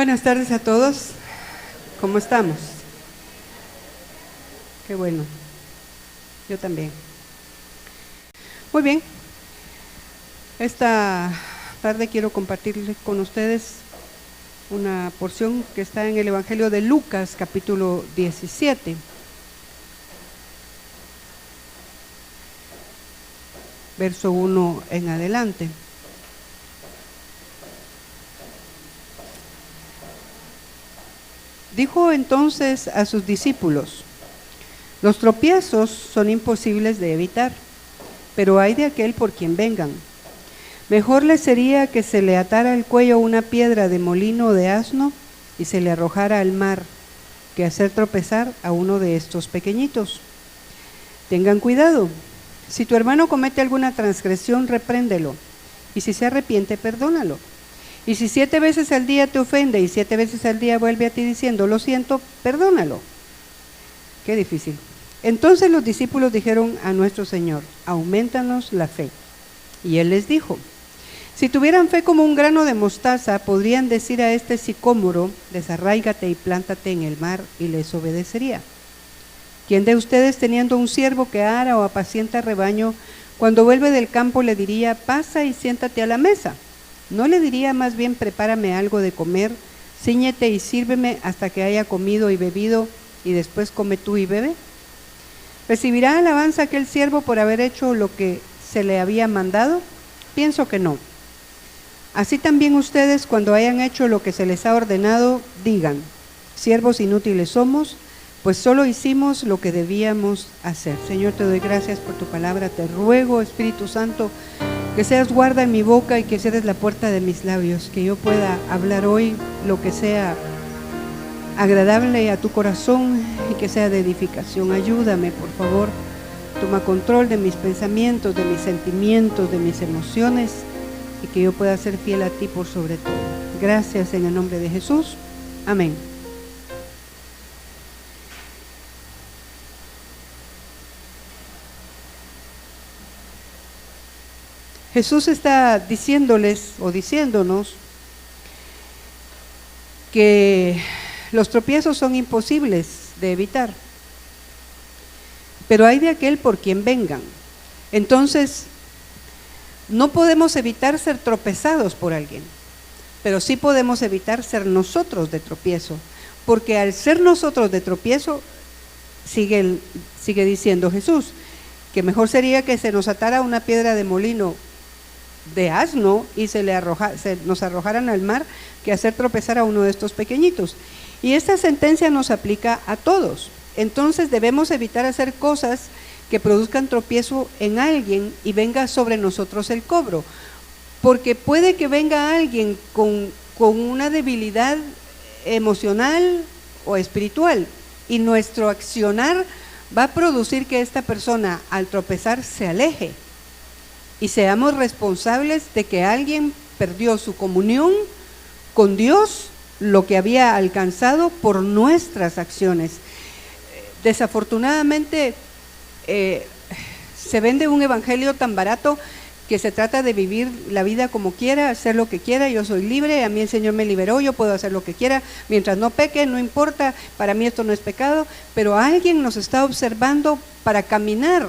Buenas tardes a todos. ¿Cómo estamos? Qué bueno. Yo también. Muy bien. Esta tarde quiero compartir con ustedes una porción que está en el Evangelio de Lucas, capítulo 17. Verso 1 en adelante. Dijo entonces a sus discípulos: los tropiezos son imposibles de evitar, pero hay de aquel por quien vengan. Mejor le sería que se le atara al cuello una piedra de molino de asno y se le arrojara al mar, que hacer tropezar a uno de estos pequeñitos. Tengan cuidado. Si tu hermano comete alguna transgresión, repréndelo, y si se arrepiente, perdónalo. Y si 7 veces al día te ofende y 7 veces al día vuelve a ti diciendo, lo siento, perdónalo. Qué difícil. Entonces los discípulos dijeron a nuestro Señor, aumentanos la fe. Y Él les dijo, si tuvieran fe como un grano de mostaza, podrían decir a este sicómoro, desarráigate y plántate en el mar, y les obedecería. ¿Quién de ustedes, teniendo un siervo que ara o apacienta rebaño, cuando vuelve del campo le diría, pasa y siéntate a la mesa? ¿No le diría más bien, prepárame algo de comer, cíñete y sírveme hasta que haya comido y bebido, y después come tú y bebe? ¿Recibirá alabanza aquel siervo por haber hecho lo que se le había mandado? Pienso que no. Así también ustedes, cuando hayan hecho lo que se les ha ordenado, digan, siervos inútiles somos, pues solo hicimos lo que debíamos hacer. Señor, te doy gracias por tu palabra, te ruego, Espíritu Santo, que seas guarda en mi boca y que cierres la puerta de mis labios, que yo pueda hablar hoy lo que sea agradable a tu corazón y que sea de edificación. Ayúdame, por favor, toma control de mis pensamientos, de mis sentimientos, de mis emociones, y que yo pueda ser fiel a ti por sobre todo. Gracias en el nombre de Jesús. Amén. Jesús está diciéndoles o diciéndonos que los tropiezos son imposibles de evitar, pero hay de aquel por quien vengan. Entonces, no podemos evitar ser tropezados por alguien, pero sí podemos evitar ser nosotros de tropiezo, porque al ser nosotros de tropiezo, sigue diciendo Jesús, que mejor sería que se nos atara una piedra de molino de asno y nos arrojaran al mar, que hacer tropezar a uno de estos pequeñitos. Y esta sentencia nos aplica a todos. Entonces debemos evitar hacer cosas que produzcan tropiezo en alguien y venga sobre nosotros el cobro, porque puede que venga alguien con una debilidad emocional o espiritual, y nuestro accionar va a producir que esta persona al tropezar se aleje, y seamos responsables de que alguien perdió su comunión con Dios, lo que había alcanzado por nuestras acciones. Desafortunadamente se vende un evangelio tan barato que se trata de vivir la vida como quiera, hacer lo que quiera, yo soy libre, a mí el Señor me liberó, yo puedo hacer lo que quiera, mientras no peque, no importa, para mí esto no es pecado, pero alguien nos está observando para caminar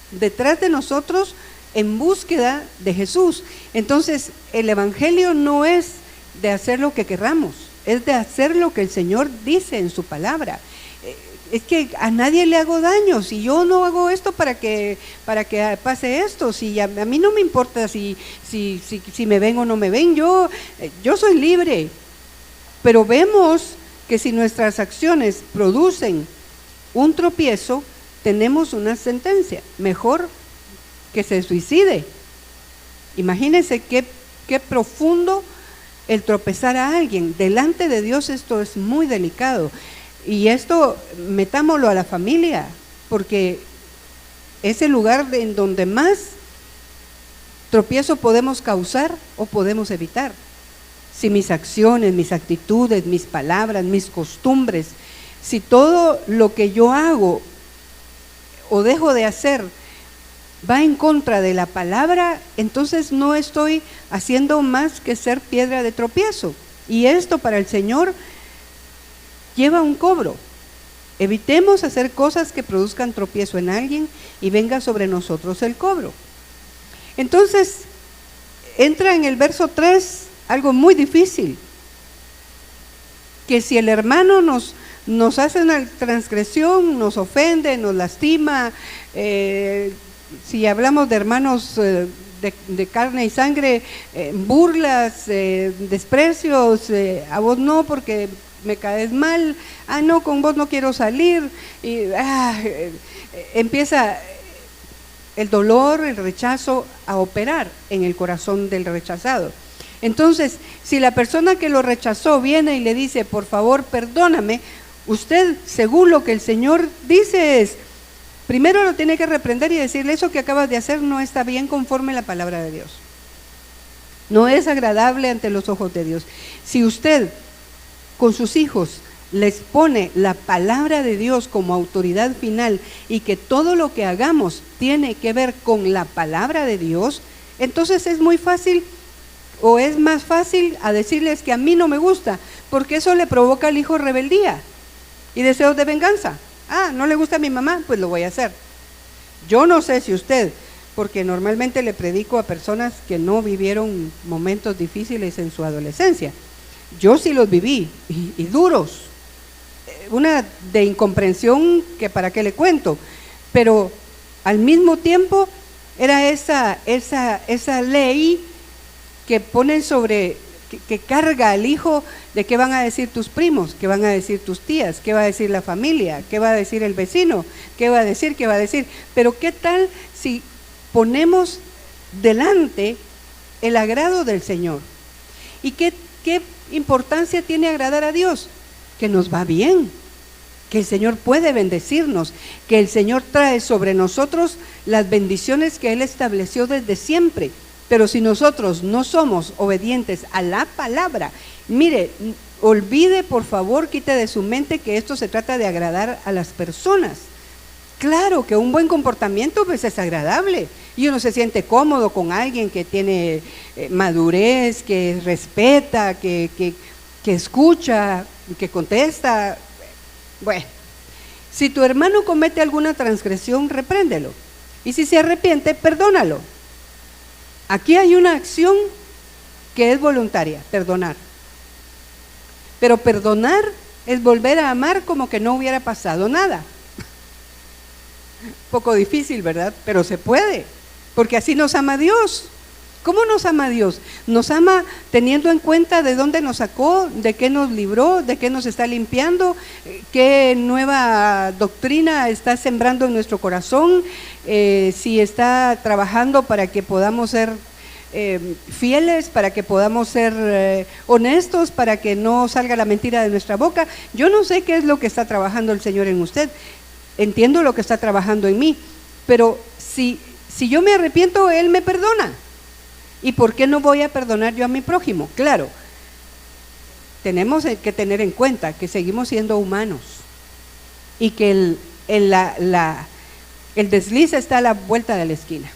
detrás de nosotros en búsqueda de Jesús. Entonces, el evangelio no es de hacer lo que querramos, es de hacer lo que el Señor dice en su palabra. Es que a nadie le hago daño, si yo no hago esto para que pase esto, si a mí no me importa si me ven o no me ven, yo soy libre. Pero vemos que si nuestras acciones producen un tropiezo, tenemos una sentencia, mejor que se suicide. Imagínense qué profundo el tropezar a alguien. Delante de Dios esto es muy delicado. Y esto metámoslo a la familia, porque es el lugar en donde más tropiezo podemos causar o podemos evitar. Si mis acciones, mis actitudes, mis palabras, mis costumbres, si todo lo que yo hago o dejo de hacer va en contra de la palabra, entonces no estoy haciendo más que ser piedra de tropiezo. Y esto para el Señor lleva un cobro. Evitemos hacer cosas que produzcan tropiezo en alguien y venga sobre nosotros el cobro. Entonces, entra en el verso 3 algo muy difícil, que si el hermano nos hace una transgresión, nos ofende, nos lastima, si hablamos de hermanos de carne y sangre, burlas, desprecios, a vos no porque me caes mal, no, con vos no quiero salir, y empieza el dolor, el rechazo a operar en el corazón del rechazado. Entonces, si la persona que lo rechazó viene y le dice, por favor, perdóname, usted, según lo que el Señor dice es, primero lo tiene que reprender y decirle, eso que acabas de hacer no está bien conforme a la palabra de Dios. No es agradable ante los ojos de Dios. Si usted con sus hijos les pone la palabra de Dios como autoridad final y que todo lo que hagamos tiene que ver con la palabra de Dios, entonces es muy fácil o es más fácil a decirles que a mí no me gusta, porque eso le provoca al hijo rebeldía y deseos de venganza. No le gusta a mi mamá, pues lo voy a hacer. Yo no sé si usted, porque normalmente le predico a personas que no vivieron momentos difíciles en su adolescencia. Yo sí los viví y duros, una de incomprensión que para qué le cuento, pero al mismo tiempo era esa ley que ponen sobre, que carga al hijo de qué van a decir tus primos, qué van a decir tus tías, qué va a decir la familia, qué va a decir el vecino, qué va a decir, pero qué tal si ponemos delante el agrado del Señor. ¿Y qué importancia tiene agradar a Dios? Que nos va bien, que el Señor puede bendecirnos, que el Señor trae sobre nosotros las bendiciones que Él estableció desde siempre. Pero si nosotros no somos obedientes a la palabra, mire, olvide por favor, quite de su mente que esto se trata de agradar a las personas. Claro que un buen comportamiento pues es agradable y uno se siente cómodo con alguien que tiene madurez, que respeta, que escucha, que contesta. Bueno, si tu hermano comete alguna transgresión, repréndelo, y si se arrepiente, perdónalo. Aquí hay una acción que es voluntaria, perdonar. Pero perdonar es volver a amar como que no hubiera pasado nada. Poco difícil, ¿verdad? Pero se puede, porque así nos ama Dios. ¿Cómo nos ama Dios? Nos ama teniendo en cuenta de dónde nos sacó, de qué nos libró, de qué nos está limpiando, qué nueva doctrina está sembrando en nuestro corazón, si está trabajando para que podamos ser fieles, para que podamos ser honestos, para que no salga la mentira de nuestra boca. Yo no sé qué es lo que está trabajando el Señor en usted, entiendo lo que está trabajando en mí, pero si yo me arrepiento, Él me perdona. ¿Y por qué no voy a perdonar yo a mi prójimo? Claro, tenemos que tener en cuenta que seguimos siendo humanos y que el desliz está a la vuelta de la esquina.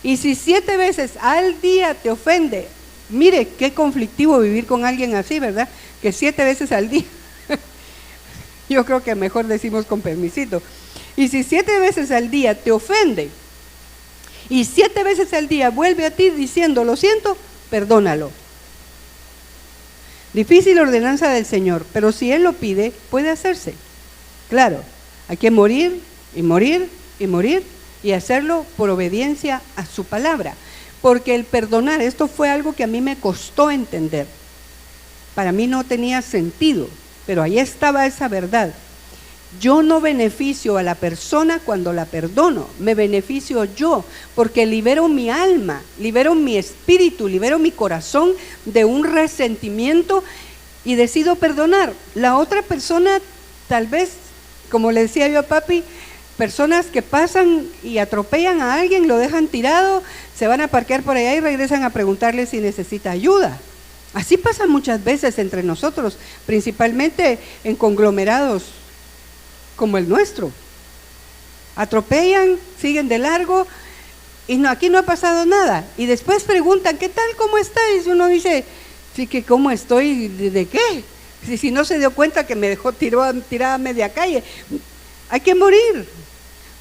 Y si 7 veces al día te ofende, mire qué conflictivo vivir con alguien así, ¿verdad? Que 7 veces al día. Yo creo que mejor decimos con permisito. Y si 7 veces al día te ofende, y 7 veces al día vuelve a ti diciendo, lo siento, perdónalo. Difícil ordenanza del Señor, pero si Él lo pide, puede hacerse. Claro, hay que morir y morir y morir y hacerlo por obediencia a su palabra. Porque el perdonar, esto fue algo que a mí me costó entender. Para mí no tenía sentido, pero ahí estaba esa verdad. Yo no beneficio a la persona cuando la perdono, me beneficio yo, porque libero mi alma, libero mi espíritu, libero mi corazón de un resentimiento y decido perdonar. La otra persona, tal vez, como le decía yo a papi, personas que pasan y atropellan a alguien, lo dejan tirado, se van a parquear por allá y regresan a preguntarle si necesita ayuda. Así pasa muchas veces entre nosotros, principalmente en conglomerados como el nuestro. Atropellan, siguen de largo y aquí no ha pasado nada. Y después preguntan, ¿qué tal? ¿Cómo está? Y uno dice, Así que ¿cómo estoy? ¿De qué? Si no se dio cuenta que me dejó tirada a media calle. Hay que morir.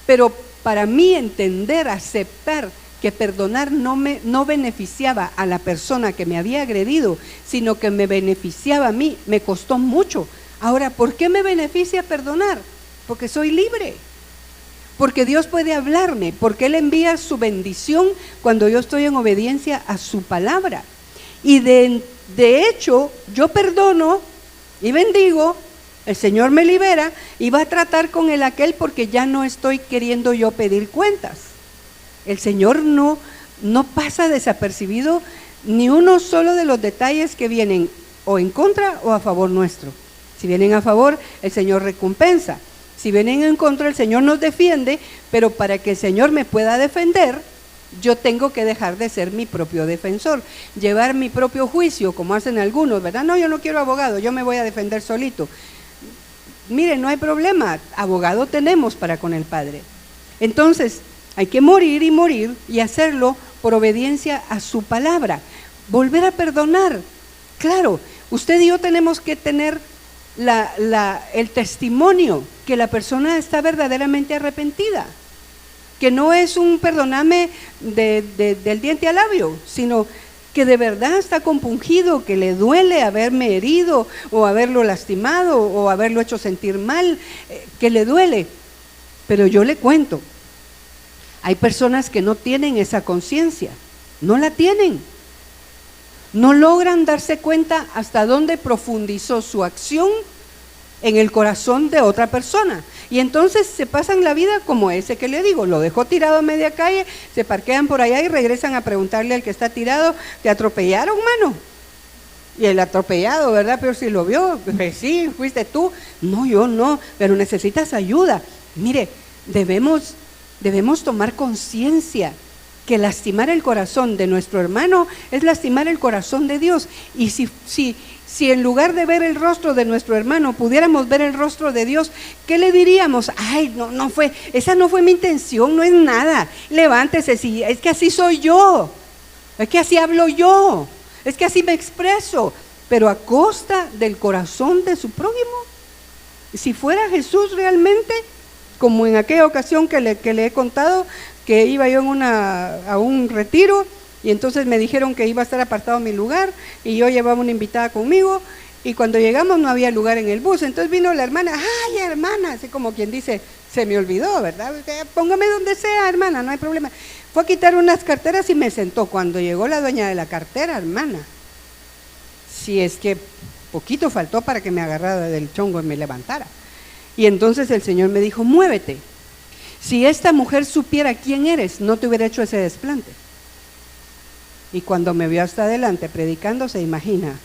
Pero para mí entender, aceptar que perdonar no beneficiaba a la persona que me había agredido, sino que me beneficiaba a mí, me costó mucho. Ahora, ¿por qué me beneficia perdonar? Porque soy libre. Porque Dios puede hablarme, porque Él envía su bendición cuando yo estoy en obediencia a su palabra. Y de hecho, yo perdono y bendigo, el Señor me libera y va a tratar con aquel porque ya no estoy queriendo yo pedir cuentas. El Señor no pasa desapercibido ni uno solo de los detalles que vienen o en contra o a favor nuestro. Si vienen a favor, el Señor recompensa. Si vienen en contra, el Señor nos defiende, pero para que el Señor me pueda defender, yo tengo que dejar de ser mi propio defensor, llevar mi propio juicio, como hacen algunos, ¿verdad? No, yo no quiero abogado, yo me voy a defender solito. Mire, no hay problema, abogado tenemos para con el Padre. Entonces, hay que morir y hacerlo por obediencia a su palabra. Volver a perdonar. Claro, usted y yo tenemos que tener el testimonio que la persona está verdaderamente arrepentida, que no es un perdóname del diente al labio, sino que de verdad está compungido, que le duele haberme herido o haberlo lastimado o haberlo hecho sentir mal, que le duele. Pero yo le cuento, hay personas que no tienen esa conciencia, no la tienen. No logran darse cuenta hasta dónde profundizó su acción en el corazón de otra persona. Y entonces se pasan la vida como ese que le digo, lo dejó tirado a media calle, se parquean por allá y regresan a preguntarle al que está tirado, ¿te atropellaron, mano? Y el atropellado, ¿verdad? Pero si lo vio, pues sí, fuiste tú. No, yo no, pero necesitas ayuda. Mire, debemos tomar conciencia que lastimar el corazón de nuestro hermano es lastimar el corazón de Dios. Y si en lugar de ver el rostro de nuestro hermano pudiéramos ver el rostro de Dios, ¿qué le diríamos? Ay, esa no fue mi intención, no es nada. Levántese, es que así soy yo, es que así hablo yo, es que así me expreso, pero a costa del corazón de su prójimo. Si fuera Jesús realmente, como en aquella ocasión que le he contado, que iba yo a un retiro y entonces me dijeron que iba a estar apartado mi lugar y yo llevaba una invitada conmigo y cuando llegamos no había lugar en el bus, entonces vino la hermana, ay hermana, así como quien dice, se me olvidó, ¿verdad? Póngame donde sea, hermana, no hay problema. Fue a quitar unas carteras y me sentó. Cuando llegó la dueña de la cartera, hermana, si es que poquito faltó para que me agarrara del chongo y me levantara. Y entonces el Señor me dijo, muévete. Si esta mujer supiera quién eres, no te hubiera hecho ese desplante. Y cuando me vio hasta adelante predicando, se imagina.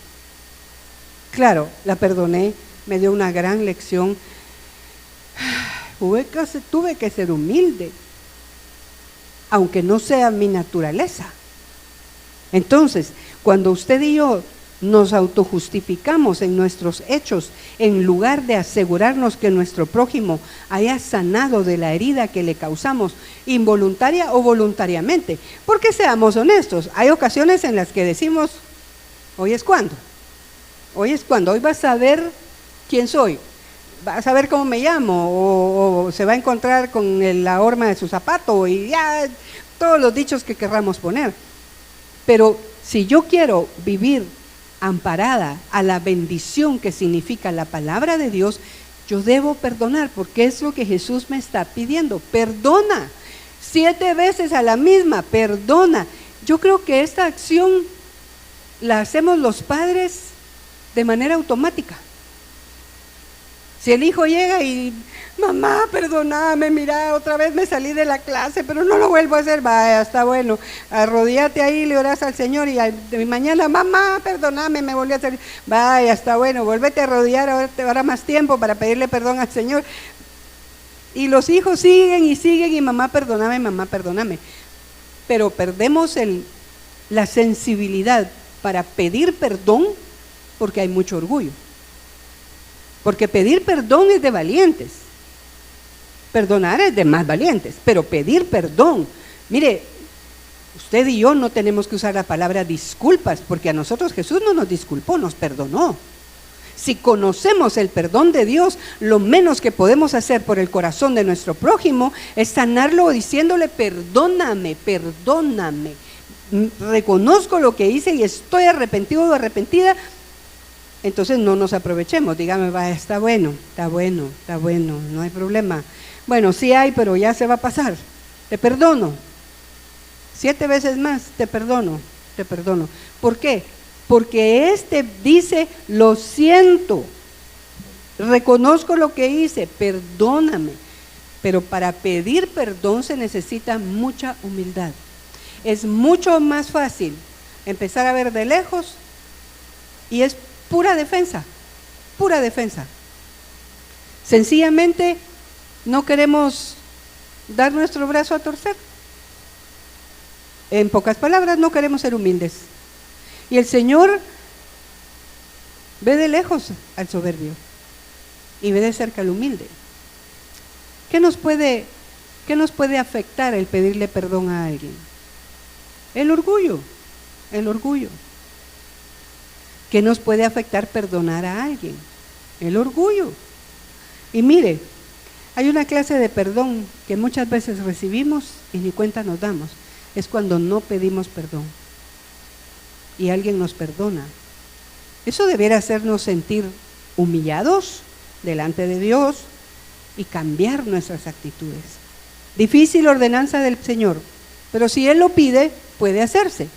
Claro, la perdoné, me dio una gran lección. Tuve que ser humilde, aunque no sea mi naturaleza. Entonces, cuando usted y yo nos autojustificamos en nuestros hechos, en lugar de asegurarnos que nuestro prójimo haya sanado de la herida que le causamos, involuntaria o voluntariamente, porque seamos honestos, hay ocasiones en las que decimos, hoy es cuando, hoy vas a ver quién soy, vas a ver cómo me llamo, o se va a encontrar con la horma de su zapato, y ya todos los dichos que querramos poner. Pero si yo quiero vivir amparada a la bendición que significa la palabra de Dios, yo debo perdonar, porque es lo que Jesús me está pidiendo. Perdona, 7 veces a la misma, perdona. Yo creo que esta acción la hacemos los padres de manera automática. Si el hijo llega y, mamá, perdóname, mira, otra vez me salí de la clase, pero no lo vuelvo a hacer, vaya, está bueno, arrodíate ahí, le oras al Señor y mañana, mamá, perdóname, me volví a salir, vaya, está bueno, vuélvete a arrodillar, ahora te dará más tiempo para pedirle perdón al Señor. Y los hijos siguen y mamá, perdóname, pero perdemos la sensibilidad para pedir perdón porque hay mucho orgullo. Porque pedir perdón es de valientes, perdonar es de más valientes, pero pedir perdón, mire, Usted y yo no tenemos que usar la palabra disculpas, porque a nosotros Jesús no nos disculpó, nos perdonó. Si conocemos el perdón de Dios, lo menos que podemos hacer por el corazón de nuestro prójimo es sanarlo diciéndole: perdóname, perdóname. Reconozco lo que hice y estoy arrepentido o arrepentida. Entonces no nos aprovechemos, dígame: va, está bueno, no hay problema. Bueno, sí hay, pero ya se va a pasar. Te perdono. 7 veces más, te perdono. ¿Por qué? Porque dice: lo siento, reconozco lo que hice, perdóname. Pero para pedir perdón se necesita mucha humildad. Es mucho más fácil empezar a ver de lejos y es pura defensa. Sencillamente no queremos dar nuestro brazo a torcer. En pocas palabras, no queremos ser humildes. Y el Señor ve de lejos al soberbio y ve de cerca al humilde. ¿Qué nos puede afectar el pedirle perdón a alguien? El orgullo. ¿Qué nos puede afectar perdonar a alguien? El orgullo. Y mire, hay una clase de perdón que muchas veces recibimos y ni cuenta nos damos. Es cuando no pedimos perdón y alguien nos perdona. Eso debiera hacernos sentir humillados delante de Dios y cambiar nuestras actitudes. Difícil ordenanza del Señor, pero si Él lo pide, puede hacerse.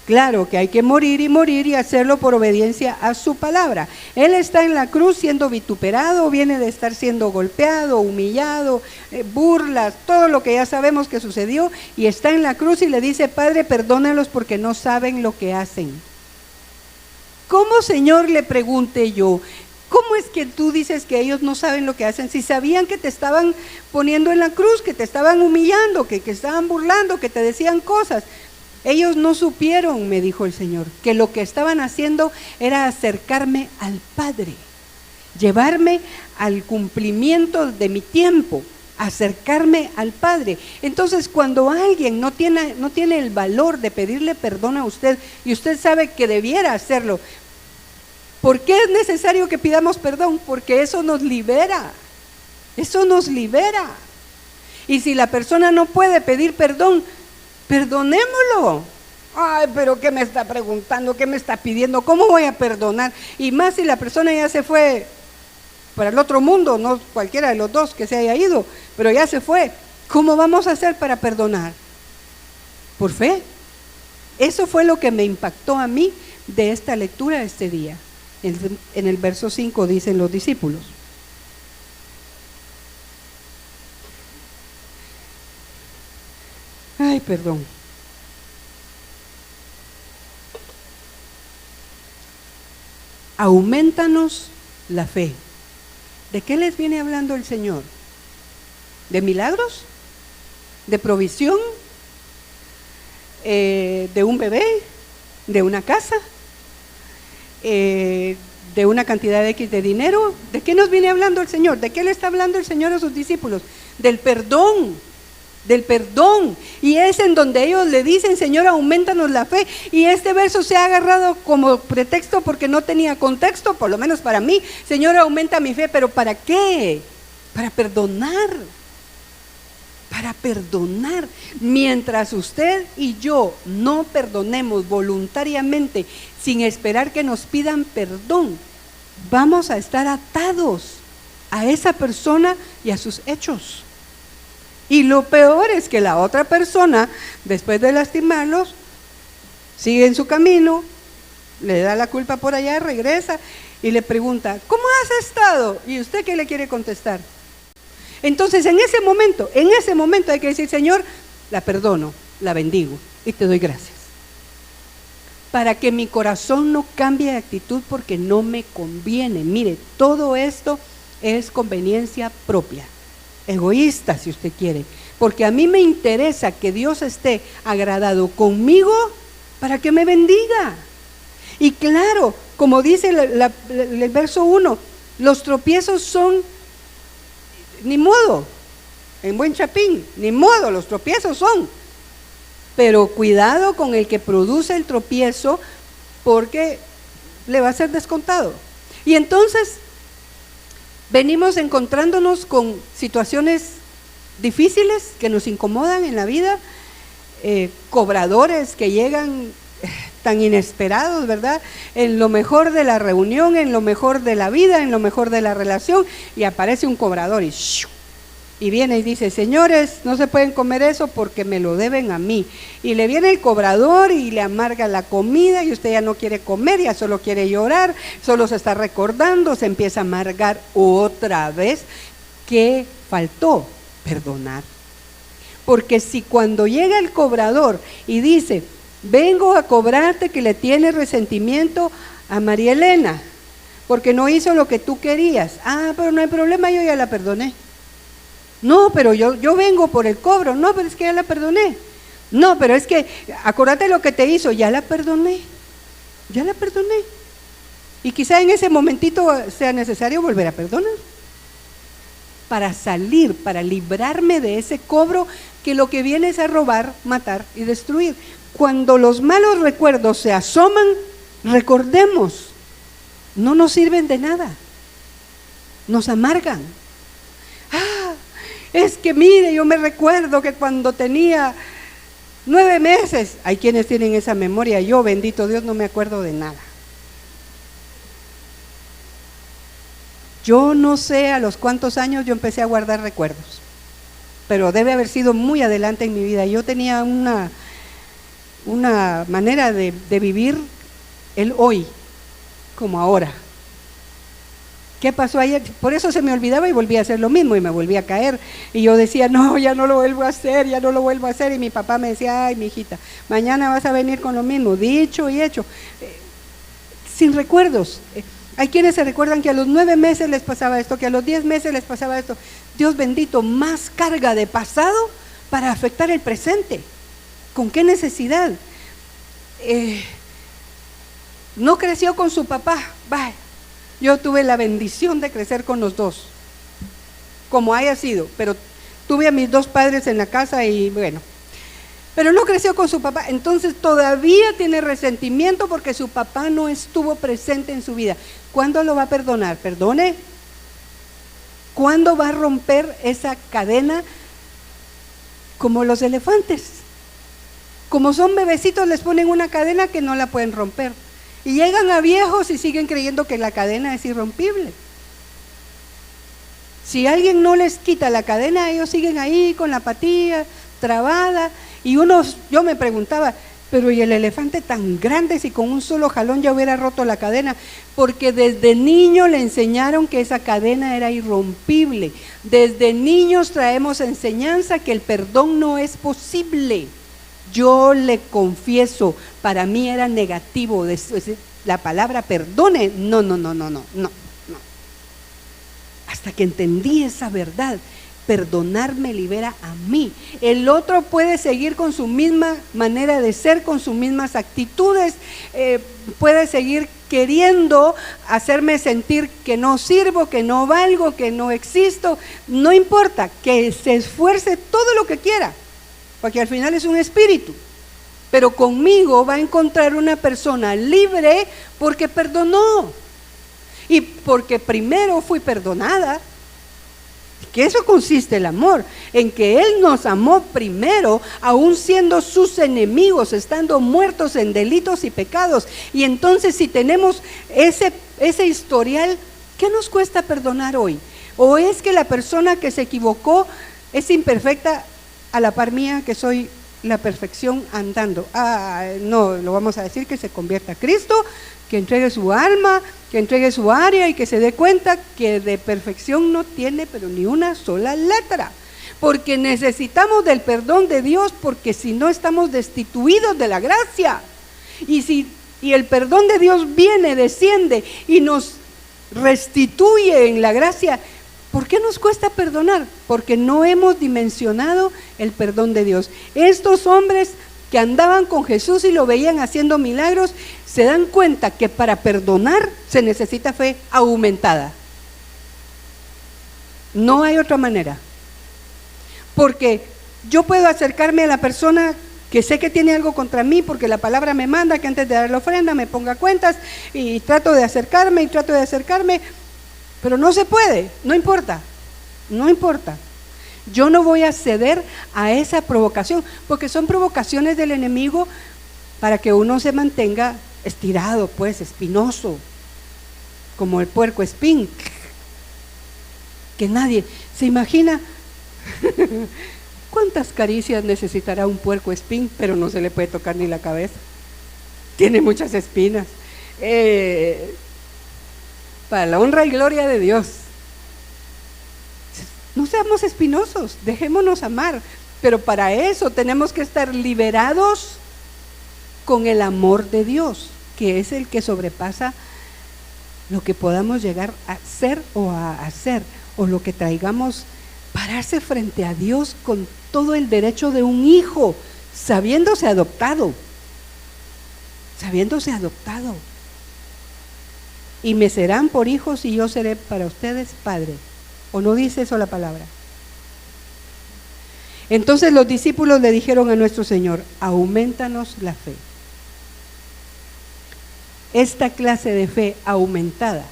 Claro que hay que morir y hacerlo por obediencia a su palabra. Él está en la cruz siendo vituperado, viene de estar siendo golpeado, humillado, burlas, todo lo que ya sabemos que sucedió, y está en la cruz y le dice: Padre, perdónalos porque no saben lo que hacen. ¿Cómo, Señor?, le pregunté yo, ¿cómo es que tú dices que ellos no saben lo que hacen? Si sabían que te estaban poniendo en la cruz, que te estaban humillando, que estaban burlando, que te decían cosas. Ellos no supieron, me dijo el Señor, que lo que estaban haciendo era acercarme al Padre, llevarme al cumplimiento de mi tiempo, acercarme al Padre. Entonces, cuando alguien no tiene el valor de pedirle perdón a usted, y usted sabe que debiera hacerlo, ¿por qué es necesario que pidamos perdón? Porque eso nos libera. Y si la persona no puede pedir perdón, perdonémoslo. Ay, pero ¿qué me está preguntando? ¿Qué me está pidiendo? ¿Cómo voy a perdonar? Y más si la persona ya se fue para el otro mundo, no cualquiera de los dos que se haya ido, pero ya se fue. ¿Cómo vamos a hacer para perdonar? Por fe. Eso fue lo que me impactó a mí de esta lectura este día. En el verso 5 dicen los discípulos: ay, perdón. Aumentanos la fe. ¿De qué les viene hablando el Señor? ¿De milagros? ¿De provisión? ¿De un bebé? ¿De una casa? ¿De una cantidad de X de dinero? ¿De qué nos viene hablando el Señor? ¿De qué le está hablando el Señor a sus discípulos? Del perdón. Y es en donde ellos le dicen: Señor, aumentanos la fe. Y este verso se ha agarrado como pretexto porque no tenía contexto, por lo menos para mí. Señor, aumenta mi fe, pero ¿para qué? Para perdonar. Mientras usted y yo no perdonemos voluntariamente, sin esperar que nos pidan perdón, vamos a estar atados a esa persona y a sus hechos. Y lo peor es que la otra persona, después de lastimarlos, sigue en su camino, le da la culpa por allá, regresa y le pregunta: ¿cómo has estado? ¿Y usted qué le quiere contestar? Entonces en ese momento hay que decir: Señor, la perdono, la bendigo y te doy gracias. Para que mi corazón no cambie de actitud porque no me conviene. Mire, todo esto es conveniencia propia. Egoísta, si usted quiere, porque a mí me interesa que Dios esté agradado conmigo para que me bendiga. Y claro, como dice el verso 1, los tropiezos son, ni modo, en buen chapín, ni modo, los tropiezos son. pero cuidado con el que produce el tropiezo, porque le va a ser descontado. Y entonces venimos encontrándonos con situaciones difíciles que nos incomodan en la vida, cobradores que llegan tan inesperados, ¿verdad? En lo mejor de la reunión, en lo mejor de la vida, en lo mejor de la relación, y aparece un cobrador y viene y dice: señores, no se pueden comer eso porque me lo deben a mí. Y le viene el cobrador y le amarga la comida, y usted ya no quiere comer, ya solo quiere llorar, solo se está recordando, se empieza a amargar otra vez. ¿Qué faltó? Perdonar. Porque si cuando llega el cobrador y dice: vengo a cobrarte que le tienes resentimiento a María Elena porque no hizo lo que tú querías. Pero no hay problema, yo ya la perdoné. No, pero yo vengo por el cobro. No, pero es que ya la perdoné. No, pero es que acuérdate lo que te hizo. Ya la perdoné. Ya la perdoné. Y quizá en ese momentito sea necesario volver a perdonar para salir, para librarme de ese cobro que lo que viene es a robar, matar y destruir. Cuando los malos recuerdos se asoman, recordemos, no nos sirven de nada, nos amargan. Es que mire, yo me recuerdo que cuando tenía 9 meses, hay quienes tienen esa memoria, yo, bendito Dios, no me acuerdo de nada. Yo no sé a los cuántos años yo empecé a guardar recuerdos, pero debe haber sido muy adelante en mi vida. Yo tenía una manera de vivir el hoy, como ahora. ¿Qué pasó ayer? Por eso se me olvidaba y volví a hacer lo mismo y me volví a caer. Y yo decía: no, ya no lo vuelvo a hacer, ya no lo vuelvo a hacer. Y mi papá me decía: ay, mi hijita, mañana vas a venir con lo mismo, dicho y hecho. Sin recuerdos. Hay quienes se recuerdan que a los 9 meses les pasaba esto, que a los 10 meses les pasaba esto. Dios bendito, más carga de pasado para afectar el presente. ¿Con qué necesidad? No creció con su papá. Bye. Yo tuve la bendición de crecer con los dos, como haya sido, pero tuve a mis 2 padres en la casa y bueno, pero no creció con su papá, entonces todavía tiene resentimiento porque su papá no estuvo presente en su vida. ¿Cuándo lo va a perdonar? Perdone. ¿Cuándo va a romper esa cadena? Como los elefantes, como son bebecitos, les ponen una cadena que no la pueden romper. Y llegan a viejos y siguen creyendo que la cadena es irrompible. Si alguien no les quita la cadena, ellos siguen ahí con la patilla trabada. Y yo me preguntaba: pero ¿y el elefante tan grande si con un solo jalón ya hubiera roto la cadena? Porque desde niño le enseñaron que esa cadena era irrompible. Desde niños traemos enseñanza que el perdón no es posible. Yo le confieso, para mí era negativo la palabra perdone. No. Hasta que entendí esa verdad, perdonar me libera a mí. El otro puede seguir con su misma manera de ser, con sus mismas actitudes, puede seguir queriendo hacerme sentir que no sirvo, que no valgo, que no existo. No importa, que se esfuerce todo lo que quiera, porque al final es un espíritu, pero conmigo va a encontrar una persona libre porque perdonó y porque primero fui perdonada. Que eso consiste el amor, en que Él nos amó primero, aún siendo sus enemigos, estando muertos en delitos y pecados. Y entonces, si tenemos ese historial, ¿qué nos cuesta perdonar hoy? ¿O es que la persona que se equivocó es imperfecta a la par mía, que soy la perfección andando? No, lo vamos a decir: que se convierta a Cristo, que entregue su alma, que entregue su área y que se dé cuenta que de perfección no tiene pero ni una sola letra, porque necesitamos del perdón de Dios, porque si no estamos destituidos de la gracia. Y el perdón de Dios viene, desciende y nos restituye en la gracia. ¿Por qué nos cuesta perdonar? Porque no hemos dimensionado el perdón de Dios. Estos hombres que andaban con Jesús y lo veían haciendo milagros, se dan cuenta que para perdonar se necesita fe aumentada. No hay otra manera. Porque yo puedo acercarme a la persona que sé que tiene algo contra mí porque la palabra me manda que antes de dar la ofrenda me ponga cuentas y trato de acercarme, pero no se puede, no importa. Yo no voy a ceder a esa provocación, porque son provocaciones del enemigo para que uno se mantenga estirado, pues, espinoso, como el puerco espín, que nadie se imagina. ¿Cuántas caricias necesitará un puerco espín? Pero no se le puede tocar ni la cabeza. Tiene muchas espinas. Para la honra y gloria de Dios. No seamos espinosos, dejémonos amar. Pero para eso tenemos que estar liberados con el amor de Dios, que es el que sobrepasa lo que podamos llegar a ser o a hacer, o lo que traigamos. Pararse frente a Dios con todo el derecho de un hijo, sabiéndose adoptado. Y me serán por hijos y yo seré para ustedes padre. ¿O no dice eso la palabra? Entonces los discípulos le dijeron a nuestro Señor: aumentanos la fe. Esta clase de fe aumentada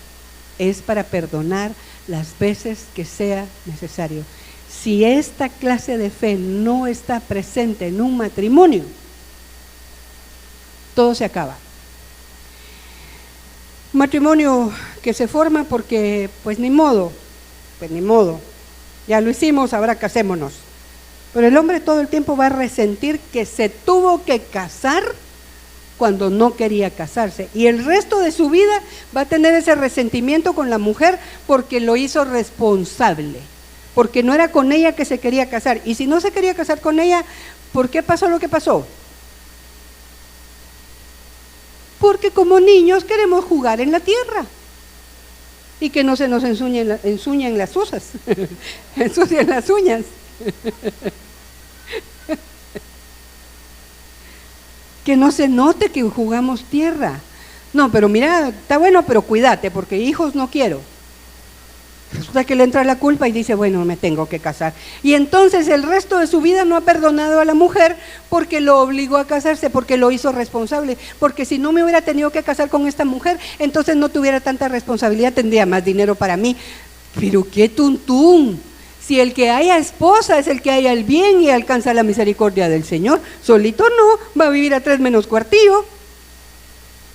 es para perdonar las veces que sea necesario. Si esta clase de fe no está presente en un matrimonio, todo se acaba. Un matrimonio que se forma porque pues ni modo, ya lo hicimos, ahora casémonos. Pero el hombre todo el tiempo va a resentir que se tuvo que casar cuando no quería casarse, y el resto de su vida va a tener ese resentimiento con la mujer porque lo hizo responsable, porque no era con ella que se quería casar. Y si no se quería casar con ella, ¿por qué pasó lo que pasó? Porque como niños queremos jugar en la tierra y que no se nos ensuñen las uñas, ensucien las uñas. Que no se note que jugamos tierra. No, pero mira, está bueno, pero cuídate, porque hijos no quiero. Resulta que le entra la culpa y dice: bueno, me tengo que casar. Y entonces el resto de su vida no ha perdonado a la mujer porque lo obligó a casarse, porque lo hizo responsable. Porque si no me hubiera tenido que casar con esta mujer, entonces no tuviera tanta responsabilidad, tendría más dinero para mí. Pero qué tuntún. Si el que haya esposa es el que haya el bien y alcanza la misericordia del Señor, solito no, va a vivir a 3 menos cuartillo.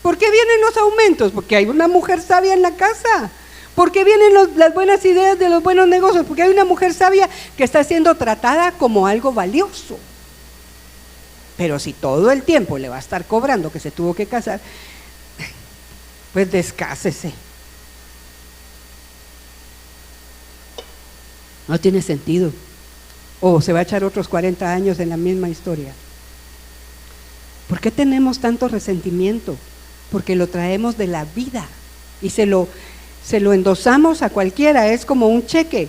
¿Por qué vienen los aumentos? Porque hay una mujer sabia en la casa. ¿Por qué vienen las buenas ideas de los buenos negocios? Porque hay una mujer sabia que está siendo tratada como algo valioso. Pero si todo el tiempo le va a estar cobrando que se tuvo que casar, pues descásese. No tiene sentido. O se va a echar otros 40 años en la misma historia. ¿Por qué tenemos tanto resentimiento? Porque lo traemos de la vida y se lo endosamos a cualquiera. Es como un cheque.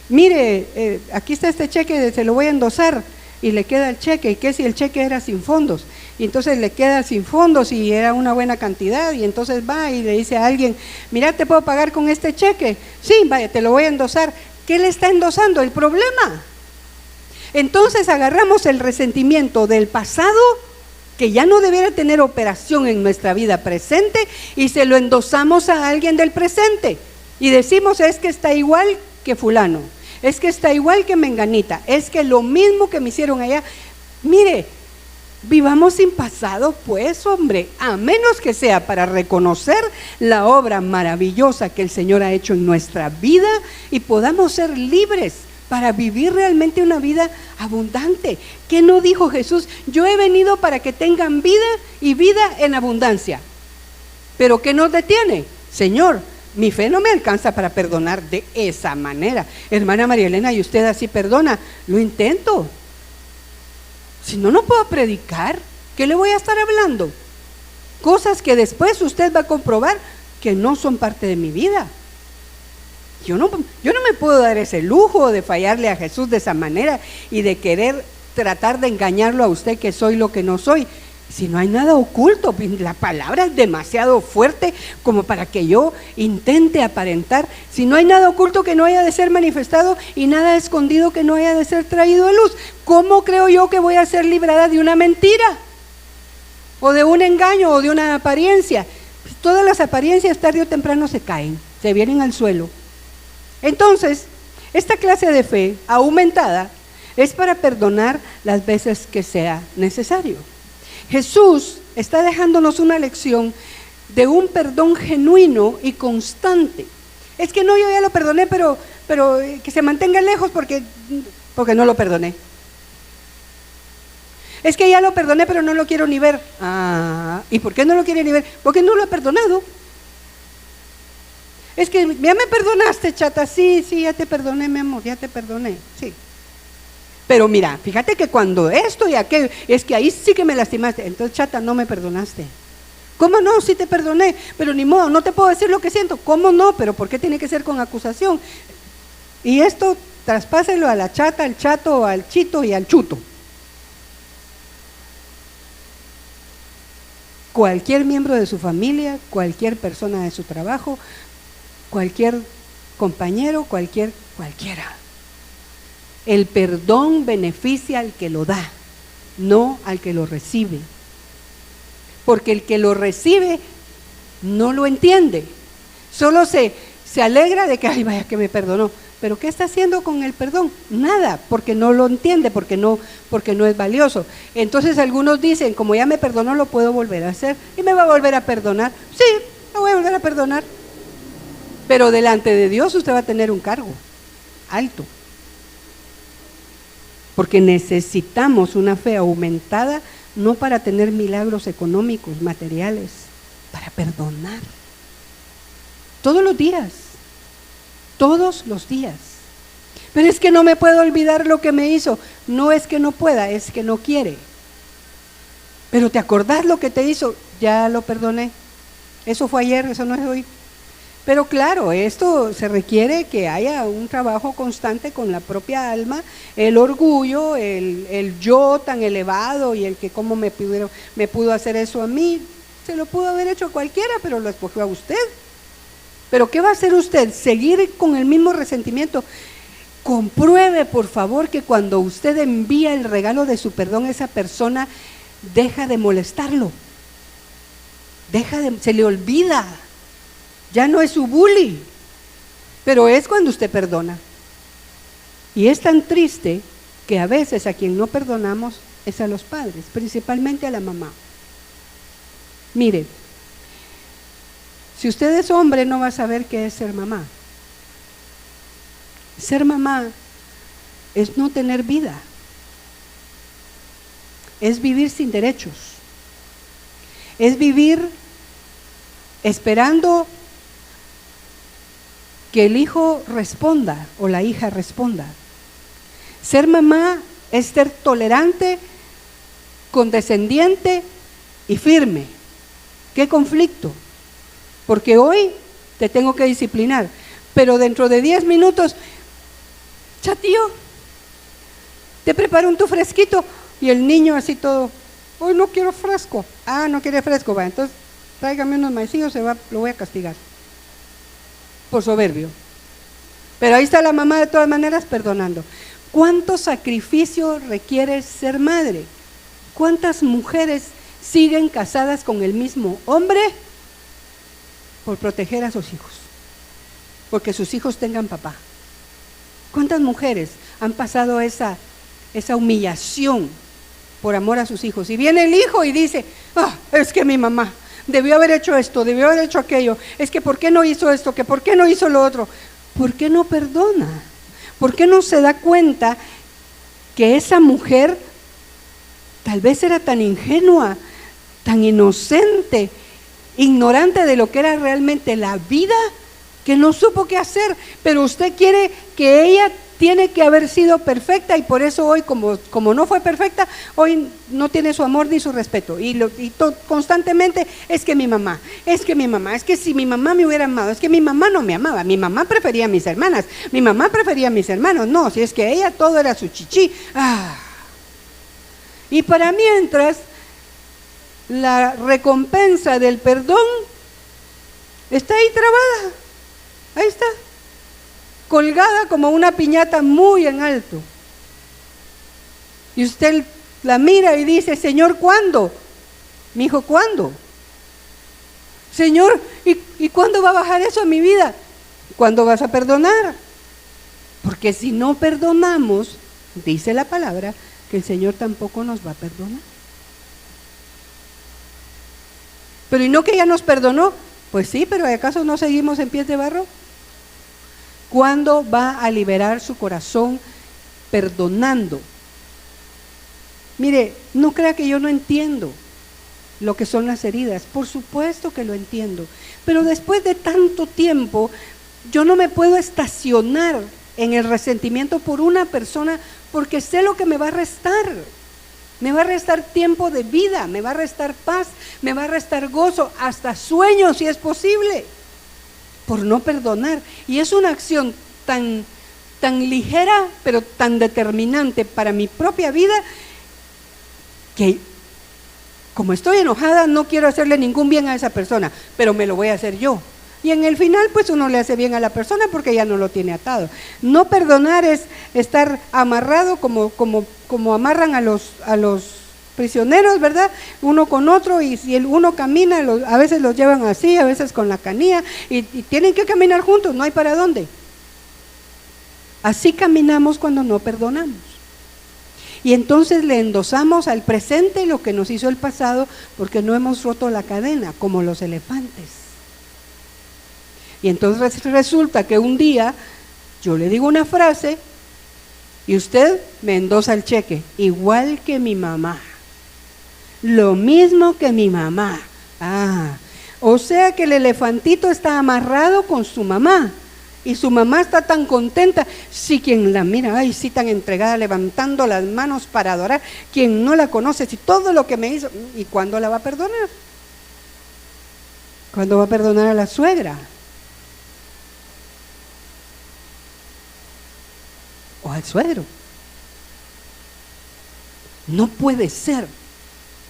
Mire, aquí está este cheque, se lo voy a endosar, y le queda el cheque. ¿Y qué si el cheque era sin fondos? Y entonces le queda sin fondos y era una buena cantidad, y entonces va y le dice a alguien: mira, ¿te puedo pagar con este cheque? Sí, vaya, te lo voy a endosar. ¿Qué le está endosando? El problema. Entonces agarramos el resentimiento del pasado, que ya no debiera tener operación en nuestra vida presente, y se lo endosamos a alguien del presente. Y decimos: es que está igual que fulano, es que está igual que menganita, es que lo mismo que me hicieron allá. Mire, vivamos sin pasado, pues, hombre, a menos que sea para reconocer la obra maravillosa que el Señor ha hecho en nuestra vida y podamos ser libres para vivir realmente una vida abundante. ¿Qué no dijo Jesús? Yo he venido para que tengan vida y vida en abundancia. ¿Pero qué nos detiene? Señor, mi fe no me alcanza para perdonar de esa manera. Hermana María Elena, ¿y usted así perdona? Lo intento. Si no, no puedo predicar. ¿Qué le voy a estar hablando? Cosas que después usted va a comprobar que no son parte de mi vida. Yo no me puedo dar ese lujo de fallarle a Jesús de esa manera y de querer tratar de engañarlo a usted que soy lo que no soy. Si no hay nada oculto, la palabra es demasiado fuerte como para que yo intente aparentar. Si no hay nada oculto que no haya de ser manifestado y nada escondido que no haya de ser traído a luz, ¿cómo creo yo que voy a ser librada de una mentira? O de un engaño o de una apariencia. Todas las apariencias tarde o temprano se caen, se vienen al suelo. Entonces, esta clase de fe aumentada es para perdonar las veces que sea necesario. Jesús está dejándonos una lección de un perdón genuino y constante. Es que no, yo ya lo perdoné, pero que se mantenga lejos porque no lo perdoné. Es que ya lo perdoné, pero no lo quiero ni ver. ¿Y por qué no lo quiere ni ver? Porque no lo he perdonado. Es que ya me perdonaste, chata. Sí, ya te perdoné, mi amor, ya te perdoné. Sí. Pero mira, fíjate que cuando esto y aquello, es que ahí sí que me lastimaste. Entonces, chata, no me perdonaste. ¿Cómo no? Sí te perdoné, pero ni modo, no te puedo decir lo que siento. ¿Cómo no? Pero ¿por qué tiene que ser con acusación? Y esto traspáselo a la chata, al chato, al chito y al chuto. Cualquier miembro de su familia, cualquier persona de su trabajo, cualquier compañero, cualquiera. El perdón beneficia al que lo da, no al que lo recibe. Porque el que lo recibe no lo entiende. Solo se alegra de que, ay, vaya que me perdonó. Pero ¿qué está haciendo con el perdón? Nada, porque no lo entiende, porque no es valioso. Entonces algunos dicen, como ya me perdonó, lo puedo volver a hacer y me va a volver a perdonar. Sí, lo voy a volver a perdonar. Pero delante de Dios usted va a tener un cargo alto. Porque necesitamos una fe aumentada, no para tener milagros económicos, materiales, para perdonar. Todos los días. Pero es que no me puedo olvidar lo que me hizo. No es que no pueda, es que no quiere. Pero ¿te acordás lo que te hizo? Ya lo perdoné. Eso fue ayer, eso no es hoy. Pero claro, esto se requiere que haya un trabajo constante con la propia alma, el orgullo, el yo tan elevado y el que cómo me pudo hacer eso a mí. Se lo pudo haber hecho a cualquiera, pero lo escogió a usted. Pero ¿qué va a hacer usted? ¿Seguir con el mismo resentimiento? Compruebe, por favor, que cuando usted envía el regalo de su perdón, esa persona deja de molestarlo. Se le olvida. Ya no es su bully, pero es cuando usted perdona. Y es tan triste que a veces a quien no perdonamos es a los padres, principalmente a la mamá. Mire, si usted es hombre no va a saber qué es ser mamá. Ser mamá es no tener vida, es vivir sin derechos, es vivir esperando que el hijo responda o la hija responda. Ser mamá es ser tolerante, condescendiente y firme. ¿Qué conflicto? Porque hoy te tengo que disciplinar, pero dentro de 10 minutos, chatío, te preparo tu fresquito, y el niño así todo, hoy no quiero fresco. No quiere fresco, va, entonces tráigame unos maicillos, lo voy a castigar. Por soberbio. Pero ahí está la mamá de todas maneras perdonando. ¿Cuánto sacrificio requiere ser madre? ¿Cuántas mujeres siguen casadas con el mismo hombre por proteger a sus hijos? Porque sus hijos tengan papá. ¿Cuántas mujeres han pasado esa humillación por amor a sus hijos? Y viene el hijo y dice, es que mi mamá debió haber hecho esto, debió haber hecho aquello, es que ¿por qué no hizo esto? Que ¿por qué no hizo lo otro? ¿Por qué no perdona? ¿Por qué no se da cuenta que esa mujer tal vez era tan ingenua, tan inocente, ignorante de lo que era realmente la vida, que no supo qué hacer? Pero usted quiere que ella tiene que haber sido perfecta, y por eso hoy, como no fue perfecta, hoy no tiene su amor ni su respeto, constantemente es que mi mamá, es que si mi mamá me hubiera amado, es que mi mamá no me amaba, mi mamá prefería a mis hermanas, mi mamá prefería a mis hermanos, no, si es que ella todo era su chichi. Y para mientras la recompensa del perdón está ahí trabada, ahí está, colgada como una piñata muy en alto. Y usted la mira y dice: Señor, ¿cuándo? Mi hijo, ¿cuándo? Señor, ¿y cuándo va a bajar eso a mi vida? ¿Cuándo vas a perdonar? Porque si no perdonamos, dice la palabra, que el Señor tampoco nos va a perdonar. Pero ¿y no que ya nos perdonó? Pues sí, pero ¿acaso no seguimos en pies de barro? ¿Cuándo va a liberar su corazón perdonando? Mire, no crea que yo no entiendo lo que son las heridas. Por supuesto que lo entiendo. Pero después de tanto tiempo, yo no me puedo estacionar en el resentimiento por una persona, porque sé lo que me va a restar. Me va a restar tiempo de vida, me va a restar paz, me va a restar gozo, hasta sueños si es posible, por no perdonar. Y es una acción tan ligera, pero tan determinante para mi propia vida, que como estoy enojada no quiero hacerle ningún bien a esa persona, pero me lo voy a hacer yo. Y en el final pues uno le hace bien a la persona porque ya no lo tiene atado. No perdonar es estar amarrado como amarran a los prisioneros, ¿verdad? Uno con otro, y si uno camina, a veces los llevan así, a veces con la canilla, y tienen que caminar juntos, no hay para dónde. Así caminamos cuando no perdonamos. Y entonces le endosamos al presente lo que nos hizo el pasado, porque no hemos roto la cadena, como los elefantes. Y entonces resulta que un día yo le digo una frase y usted me endosa el cheque, igual que mi mamá, lo mismo que mi mamá. O sea que el elefantito está amarrado con su mamá y su mamá está tan contenta. Si quien la mira, ay, sí, tan entregada, levantando las manos para adorar, quien no la conoce, si todo lo que me hizo, ¿y cuándo la va a perdonar? ¿Cuándo va a perdonar a la suegra? O al suegro. No puede ser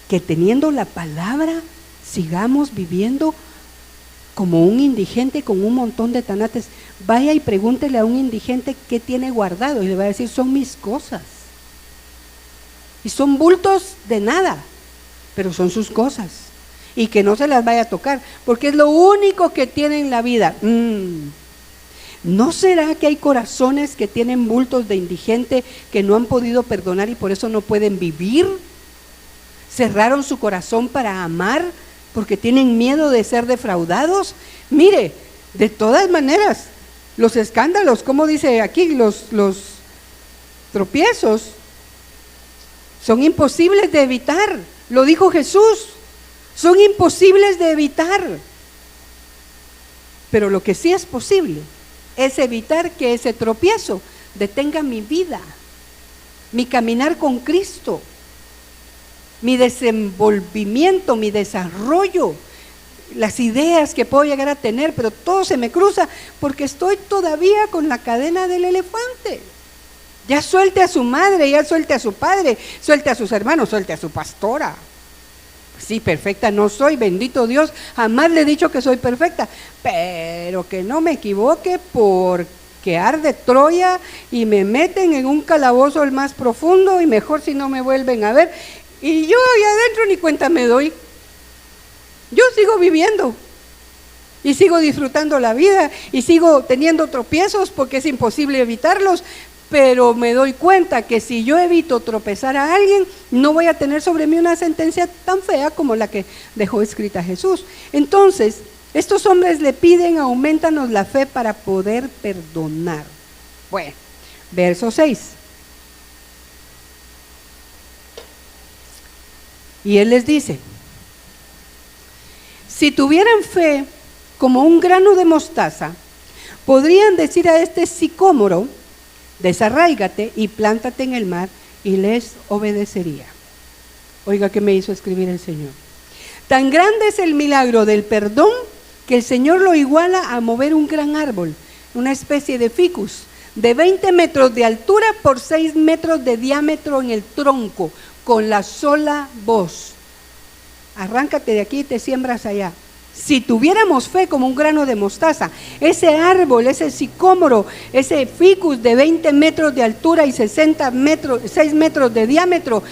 que teniendo la palabra sigamos viviendo como un indigente con un montón de tanates. Vaya y pregúntele a un indigente qué tiene guardado y le va a decir: son mis cosas. Y son bultos de nada, pero son sus cosas. Y que no se las vaya a tocar, porque es lo único que tiene en la vida. ¿No será que hay corazones que tienen bultos de indigente que no han podido perdonar y por eso no pueden vivir? ¿Cerraron su corazón para amar porque tienen miedo de ser defraudados? Mire, de todas maneras, los escándalos, como dice aquí, los tropiezos, son imposibles de evitar. Lo dijo Jesús, son imposibles de evitar. Pero lo que sí es posible es evitar que ese tropiezo detenga mi vida, mi caminar con Cristo, mi desenvolvimiento, mi desarrollo, las ideas que puedo llegar a tener, pero todo se me cruza porque estoy todavía con la cadena del elefante. Ya suelte a su madre, ya suelte a su padre, suelte a sus hermanos, suelte a su pastora. Sí, perfecta no soy, bendito Dios, jamás le he dicho que soy perfecta, pero que no me equivoque porque arde Troya y me meten en un calabozo el más profundo y mejor si no me vuelven a ver. Y yo allá adentro ni cuenta me doy. Yo sigo viviendo y sigo disfrutando la vida y sigo teniendo tropiezos porque es imposible evitarlos. Pero me doy cuenta que si yo evito tropezar a alguien, no voy a tener sobre mí una sentencia tan fea como la que dejó escrita Jesús. Entonces, estos hombres le piden: aumentanos la fe para poder perdonar. Bueno, verso 6. Y él les dice: si tuvieran fe como un grano de mostaza, podrían decir a este sicómoro: desarráigate y plántate en el mar, y les obedecería. Oiga, ¿qué me hizo escribir el Señor? Tan grande es el milagro del perdón que el Señor lo iguala a mover un gran árbol, una especie de ficus, de 20 metros de altura por 6 metros de diámetro en el tronco, con la sola voz. arráncate de aquí y te siembras allá. Si tuviéramos fe como un grano de mostaza, ese árbol, ese sicómoro, ese ficus de 20 metros de altura y 6 metros de diámetro,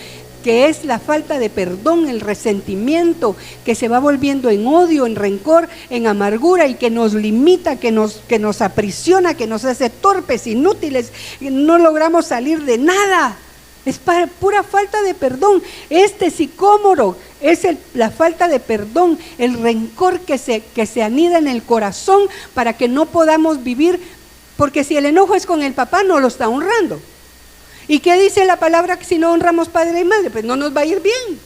que es la falta de perdón, el resentimiento, que se va volviendo en odio, en rencor, en amargura y que nos limita, que nos aprisiona, que nos hace torpes, inútiles, no logramos salir de nada. Es pura falta de perdón. Este sicómoro es la falta de perdón, el rencor que se anida en el corazón para que no podamos vivir, porque si el enojo es con el papá, no lo está honrando. ¿Y qué dice la palabra que si no honramos padre y madre? Pues no nos va a ir bien.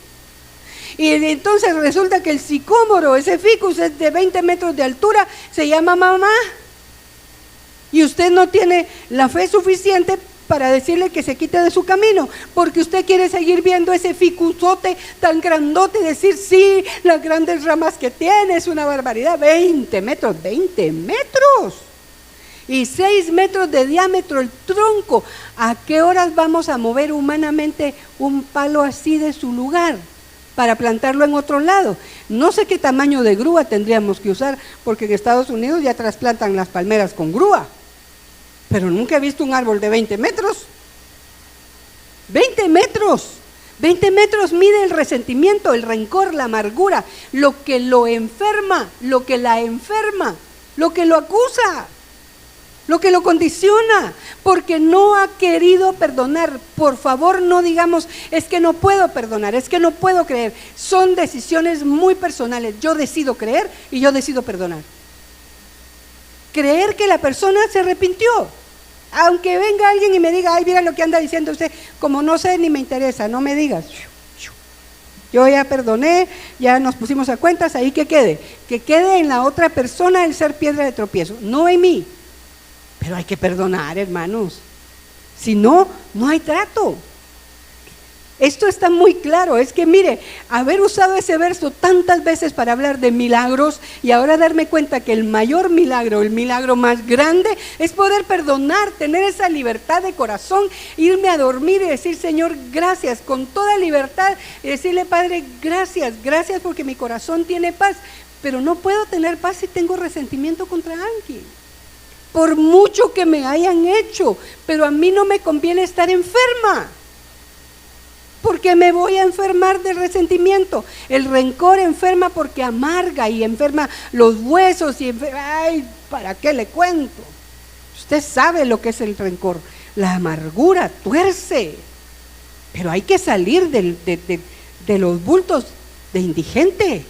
Y entonces resulta que el sicómoro, ese ficus es de 20 metros de altura, se llama mamá. Y usted no tiene la fe suficiente para decirle que se quite de su camino, porque usted quiere seguir viendo ese ficusote tan grandote y decir, sí, las grandes ramas que tiene, es una barbaridad, 20 metros, y 6 metros de diámetro el tronco. ¿A qué horas vamos a mover humanamente un palo así de su lugar para plantarlo en otro lado? No sé qué tamaño de grúa tendríamos que usar, porque en Estados Unidos ya trasplantan las palmeras con grúa. Pero nunca he visto un árbol de 20 metros. 20 metros. 20 metros mide el resentimiento, el rencor, la amargura, lo que lo enferma, lo que la enferma, lo que lo acusa, lo que lo condiciona, porque no ha querido perdonar. Por favor, no digamos, es que no puedo perdonar, es que no puedo creer. Son decisiones muy personales. Yo decido creer y yo decido perdonar. Creer que la persona se arrepintió, aunque venga alguien y me diga, ay, mira lo que anda diciendo usted, como no sé ni me interesa, no me digas, yo ya perdoné, ya nos pusimos a cuentas, ahí que quede en la otra persona el ser piedra de tropiezo, no en mí. Pero hay que perdonar, hermanos, si no, no hay trato. Esto está muy claro, es que mire, haber usado ese verso tantas veces para hablar de milagros y ahora darme cuenta que el mayor milagro, el milagro más grande es poder perdonar, tener esa libertad de corazón, irme a dormir y decir, Señor, gracias, con toda libertad, y decirle, Padre, gracias porque mi corazón tiene paz, pero no puedo tener paz si tengo resentimiento contra alguien, por mucho que me hayan hecho, pero a mí no me conviene estar enferma. Porque me voy a enfermar del resentimiento. El rencor enferma porque amarga y enferma los huesos y ay, ¿para qué le cuento? Usted sabe lo que es el rencor. La amargura tuerce. Pero hay que salir de los bultos de indigente.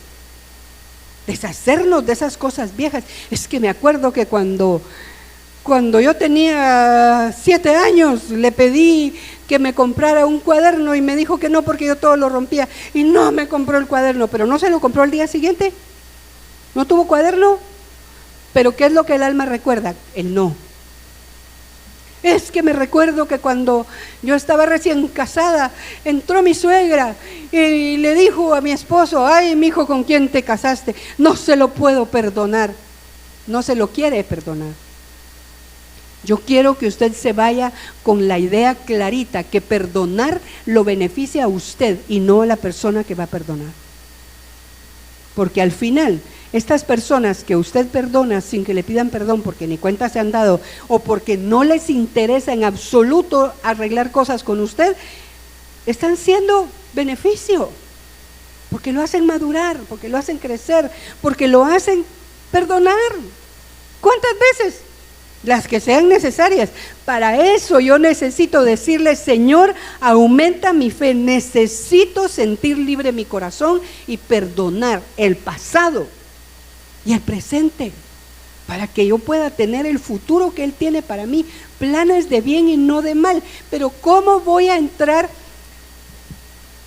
Deshacernos de esas cosas viejas. Es que me acuerdo que cuando yo tenía 7 años, le pedí que me comprara un cuaderno y me dijo que no porque yo todo lo rompía y no me compró el cuaderno, pero no se lo compró al día siguiente, no tuvo cuaderno. Pero ¿qué es lo que el alma recuerda? El no. Es que me recuerdo que cuando yo estaba recién casada, entró mi suegra y le dijo a mi esposo, ay, mi hijo, ¿con quién te casaste? No se lo puedo perdonar, no se lo quiere perdonar. Yo quiero que usted se vaya con la idea clarita que perdonar lo beneficia a usted y no a la persona que va a perdonar. Porque al final, estas personas que usted perdona sin que le pidan perdón porque ni cuenta se han dado o porque no les interesa en absoluto arreglar cosas con usted, están siendo beneficio. Porque lo hacen madurar, porque lo hacen crecer, porque lo hacen perdonar. ¿Cuántas veces? Las que sean necesarias. Para eso yo necesito decirle, Señor, aumenta mi fe, necesito sentir libre mi corazón y perdonar el pasado y el presente, para que yo pueda tener el futuro que Él tiene para mí, planes de bien y no de mal. Pero ¿cómo voy a entrar?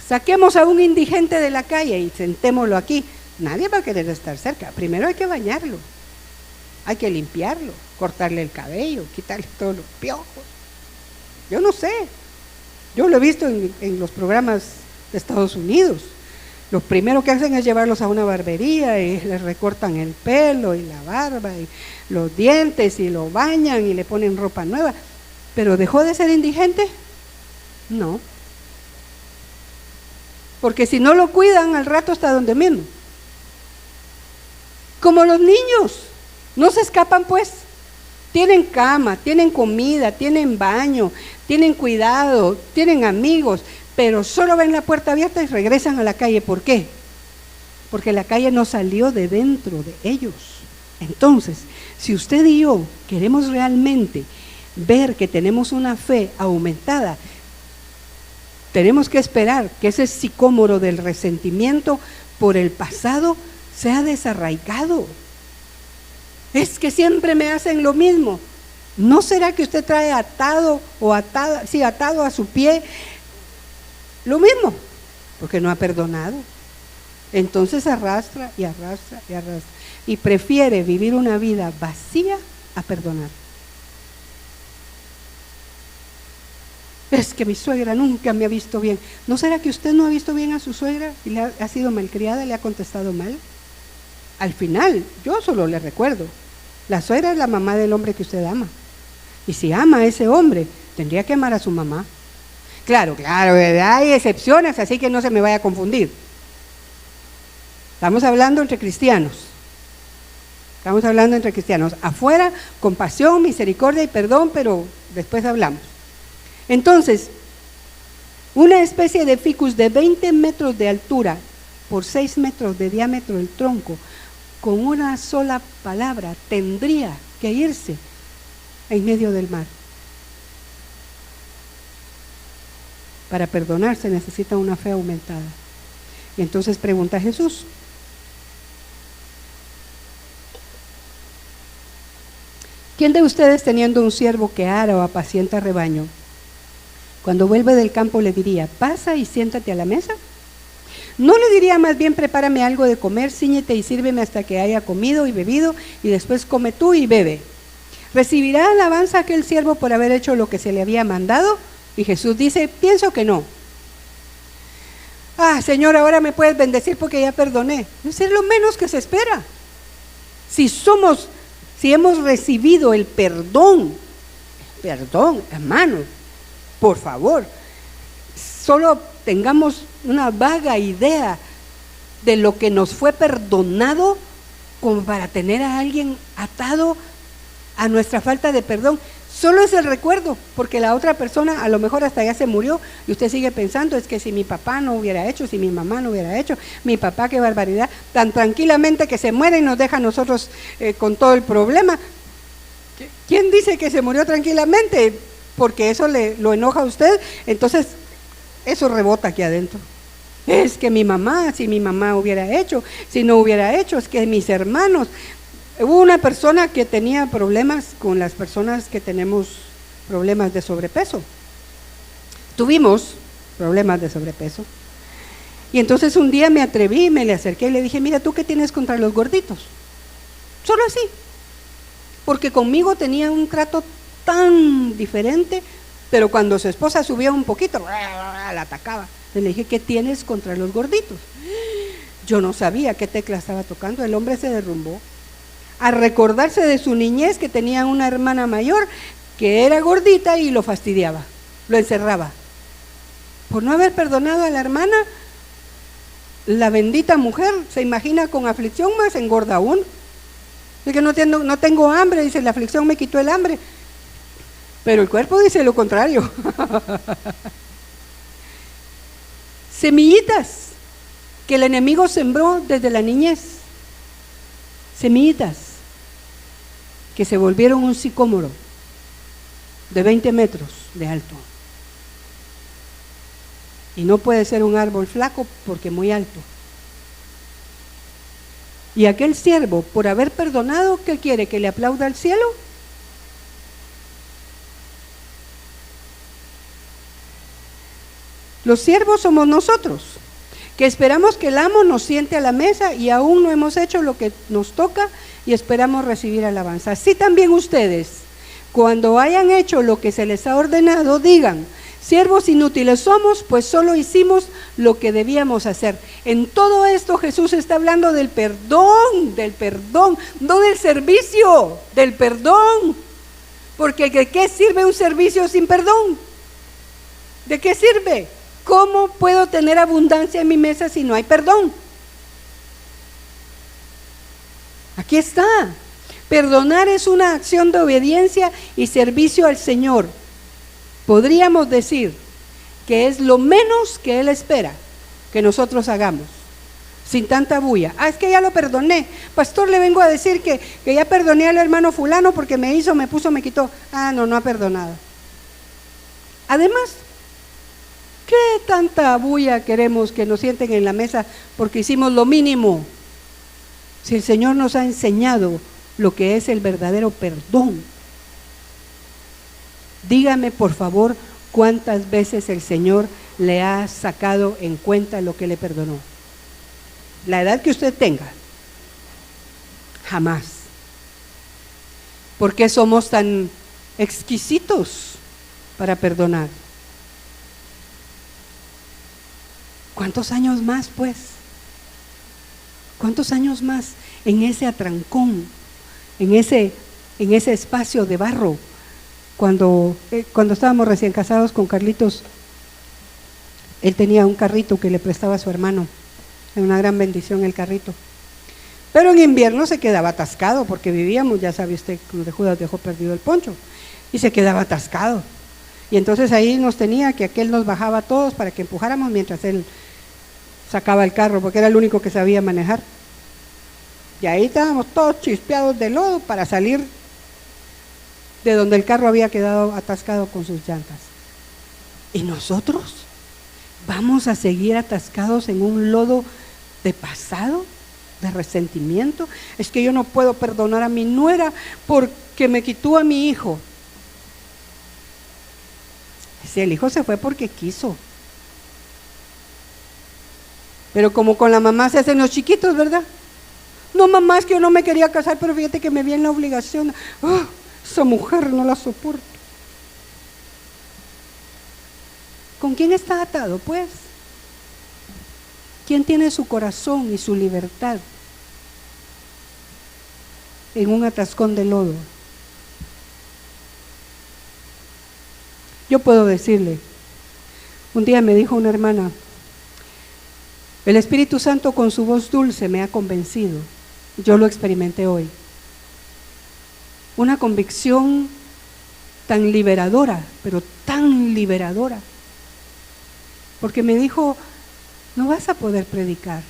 Saquemos a un indigente de la calle y sentémoslo aquí, nadie va a querer estar cerca. Primero hay que bañarlo, hay que limpiarlo, cortarle el cabello, quitarle todos los piojos. Yo no sé, yo lo he visto en los programas de Estados Unidos. Lo primero que hacen es llevarlos a una barbería y les recortan el pelo y la barba y los dientes y lo bañan y le ponen ropa nueva. ¿Pero dejó de ser indigente? No. porque si no lo cuidan, al rato está donde mismo. Como los niños, no se escapan pues. Tienen cama, tienen comida, tienen baño, tienen cuidado, tienen amigos, pero solo ven la puerta abierta y regresan a la calle. ¿Por qué? Porque la calle no salió de dentro de ellos. Entonces, si usted y yo queremos realmente ver que tenemos una fe aumentada, tenemos que esperar que ese sicómoro del resentimiento por el pasado sea desarraigado. Es que siempre me hacen lo mismo. ¿No será que usted trae atado a su pie lo mismo? Porque no ha perdonado. Entonces arrastra y arrastra y arrastra. Y prefiere vivir una vida vacía a perdonar. Es que mi suegra nunca me ha visto bien. ¿No será que usted no ha visto bien a su suegra y ha sido malcriada, le ha contestado mal? Al final, yo solo le recuerdo, la suegra es la mamá del hombre que usted ama. Y si ama a ese hombre, tendría que amar a su mamá. Claro, hay excepciones, así que no se me vaya a confundir. Estamos hablando entre cristianos. Afuera, compasión, misericordia y perdón, pero después hablamos. Entonces, una especie de ficus de 20 metros de altura por 6 metros de diámetro del tronco, con una sola palabra, tendría que irse en medio del mar. Para perdonar se necesita una fe aumentada. Y entonces pregunta Jesús: ¿quién de ustedes, teniendo un siervo que ara o apacienta rebaño, cuando vuelve del campo le diría, pasa y siéntate a la mesa? ¿No le diría más bien, prepárame algo de comer, cíñete y sírveme hasta que haya comido y bebido, y después come tú y bebe? ¿Recibirá alabanza aquel siervo por haber hecho lo que se le había mandado? Y Jesús dice, pienso que no. Señor, ahora me puedes bendecir porque ya perdoné. Eso es lo menos que se espera. Si hemos recibido el perdón, hermano, por favor, solo tengamos una vaga idea de lo que nos fue perdonado como para tener a alguien atado a nuestra falta de perdón. Solo es el recuerdo, porque la otra persona a lo mejor hasta ya se murió y usted sigue pensando, es que si mi papá no hubiera hecho, si mi mamá no hubiera hecho, mi papá, qué barbaridad, tan tranquilamente que se muere y nos deja a nosotros con todo el problema. ¿Quién dice que se murió tranquilamente? Porque eso lo enoja a usted, entonces eso rebota aquí adentro. Es que mi mamá, si mi mamá hubiera hecho, si no hubiera hecho, es que mis hermanos. Hubo una persona que tenía problemas con las personas que tenemos problemas de sobrepeso. Tuvimos problemas de sobrepeso. Y entonces un día me atreví, me le acerqué y le dije, mira, ¿tú qué tienes contra los gorditos? Solo así. Porque conmigo tenía un trato tan diferente, pero cuando su esposa subía un poquito, la atacaba. Le dije, ¿qué tienes contra los gorditos? Yo no sabía qué tecla estaba tocando, el hombre se derrumbó. A recordarse de su niñez, que tenía una hermana mayor que era gordita y lo fastidiaba, lo encerraba. Por no haber perdonado a la hermana, la bendita mujer se imagina con aflicción, más engorda aún. Dice que no tengo hambre, dice, la aflicción me quitó el hambre. Pero el cuerpo dice lo contrario. Semillitas que el enemigo sembró desde la niñez. Semillitas que se volvieron un sicómoro de 20 metros de alto. Y no puede ser un árbol flaco porque muy alto. Y aquel siervo, por haber perdonado, ¿qué quiere? ¿Que le aplauda al cielo? Los siervos somos nosotros, que esperamos que el amo nos siente a la mesa y aún no hemos hecho lo que nos toca y esperamos recibir alabanza. Así también ustedes, cuando hayan hecho lo que se les ha ordenado, digan, siervos inútiles somos, pues solo hicimos lo que debíamos hacer. En todo esto Jesús está hablando del perdón, no del servicio, del perdón. Porque ¿de qué sirve un servicio sin perdón? ¿De qué sirve? ¿Cómo puedo tener abundancia en mi mesa si no hay perdón? Aquí está. Perdonar es una acción de obediencia y servicio al Señor. Podríamos decir que es lo menos que Él espera que nosotros hagamos, sin tanta bulla. Es que ya lo perdoné. Pastor, le vengo a decir que ya perdoné al hermano fulano porque me hizo, me puso, me quitó. No ha perdonado. Además, ¿qué tanta bulla queremos que nos sienten en la mesa porque hicimos lo mínimo? Si el Señor nos ha enseñado lo que es el verdadero perdón. Dígame, por favor, cuántas veces el Señor le ha sacado en cuenta lo que le perdonó. La edad que usted tenga, jamás. ¿Por qué somos tan exquisitos para perdonar? ¿Cuántos años más, pues? ¿Cuántos años más en ese atrancón, en ese espacio de barro? Cuando estábamos recién casados con Carlitos, él tenía un carrito que le prestaba a su hermano. Era una gran bendición el carrito. Pero en invierno se quedaba atascado porque vivíamos, ya sabe usted, donde Judas dejó perdido el poncho, y se quedaba atascado. Y entonces ahí nos tenía que aquel nos bajaba a todos para que empujáramos mientras él sacaba el carro, porque era el único que sabía manejar. Y ahí estábamos todos chispeados de lodo para salir de donde el carro había quedado atascado con sus llantas. ¿Y nosotros vamos a seguir atascados en un lodo de pasado, de resentimiento? Es que yo no puedo perdonar a mi nuera porque me quitó a mi hijo. Si el hijo se fue porque quiso. Pero como con la mamá se hacen los chiquitos, ¿verdad? No, mamá, es que yo no me quería casar, pero fíjate que me vi en la obligación. Esa mujer no la soporto. ¿Con quién está atado, pues? ¿Quién tiene su corazón y su libertad en un atascón de lodo? Yo puedo decirle, un día me dijo una hermana, el Espíritu Santo con su voz dulce me ha convencido. Yo lo experimenté hoy. Una convicción tan liberadora, pero tan liberadora. Porque me dijo, no vas a poder predicar.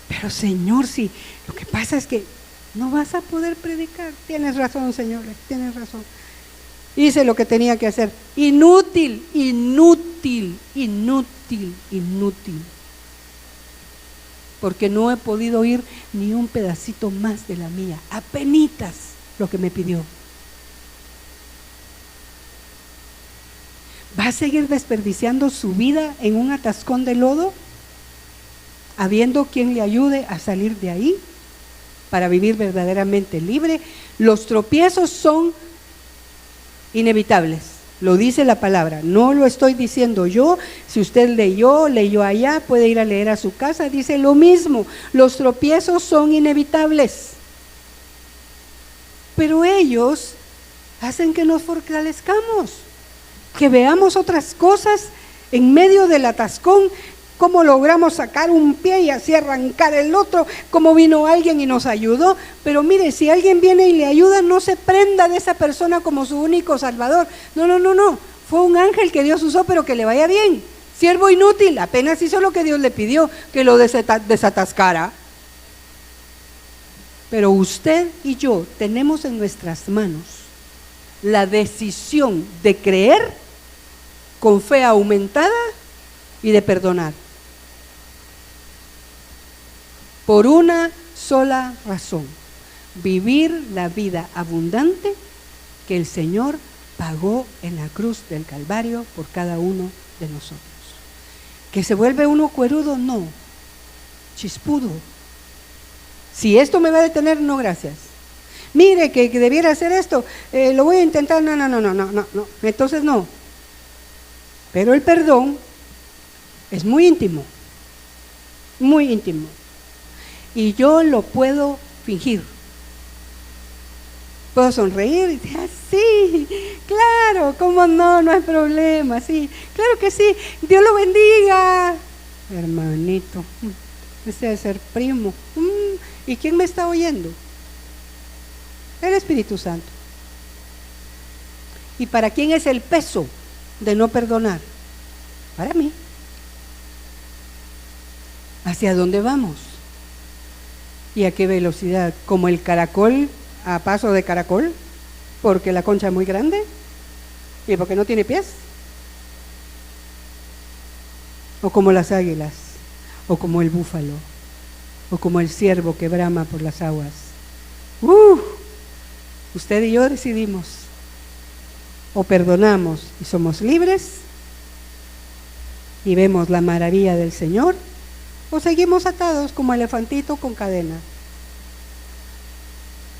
Pero Señor, si lo que pasa es que no vas a poder predicar. Tienes razón, Señor, tienes razón. Hice lo que tenía que hacer. Inútil, inútil, inútil, inútil. Porque no he podido oír ni un pedacito más de la mía. Apenitas lo que me pidió. ¿Va a seguir desperdiciando su vida en un atascón de lodo? Habiendo quien le ayude a salir de ahí para vivir verdaderamente libre. Los tropiezos son inevitables, lo dice la palabra, no lo estoy diciendo yo. Si usted leyó allá, puede ir a leer a su casa, dice lo mismo, los tropiezos son inevitables, pero ellos hacen que nos fortalezcamos, que veamos otras cosas en medio del atascón, cómo logramos sacar un pie y así arrancar el otro, cómo vino alguien y nos ayudó. Pero mire, si alguien viene y le ayuda, no se prenda de esa persona como su único salvador. No, fue un ángel que Dios usó, pero que le vaya bien. Siervo inútil, apenas hizo lo que Dios le pidió, que lo desatascara. Pero usted y yo tenemos en nuestras manos la decisión de creer con fe aumentada y de perdonar. Por una sola razón, vivir la vida abundante que el Señor pagó en la cruz del Calvario por cada uno de nosotros. ¿Que se vuelve uno cuerudo? No, chispudo. Si esto me va a detener, no gracias. Mire que debiera hacer esto, lo voy a intentar, no, entonces no. Pero el perdón es muy íntimo, muy íntimo. Y yo lo puedo fingir. Puedo sonreír y decir, sí, claro, cómo no, no hay problema, sí, claro que sí, Dios lo bendiga. Hermanito, ese debe ser primo. ¿Y quién me está oyendo? El Espíritu Santo. ¿Y para quién es el peso de no perdonar? Para mí. ¿Hacia dónde vamos? ¿Y a qué velocidad? ¿Como el caracol a paso de caracol? ¿Porque la concha es muy grande? ¿Y porque no tiene pies? ¿O como las águilas? ¿O como el búfalo? ¿O como el ciervo que brama por las aguas? Usted y yo decidimos. O perdonamos y somos libres y vemos la maravilla del Señor, o seguimos atados como elefantito con cadena.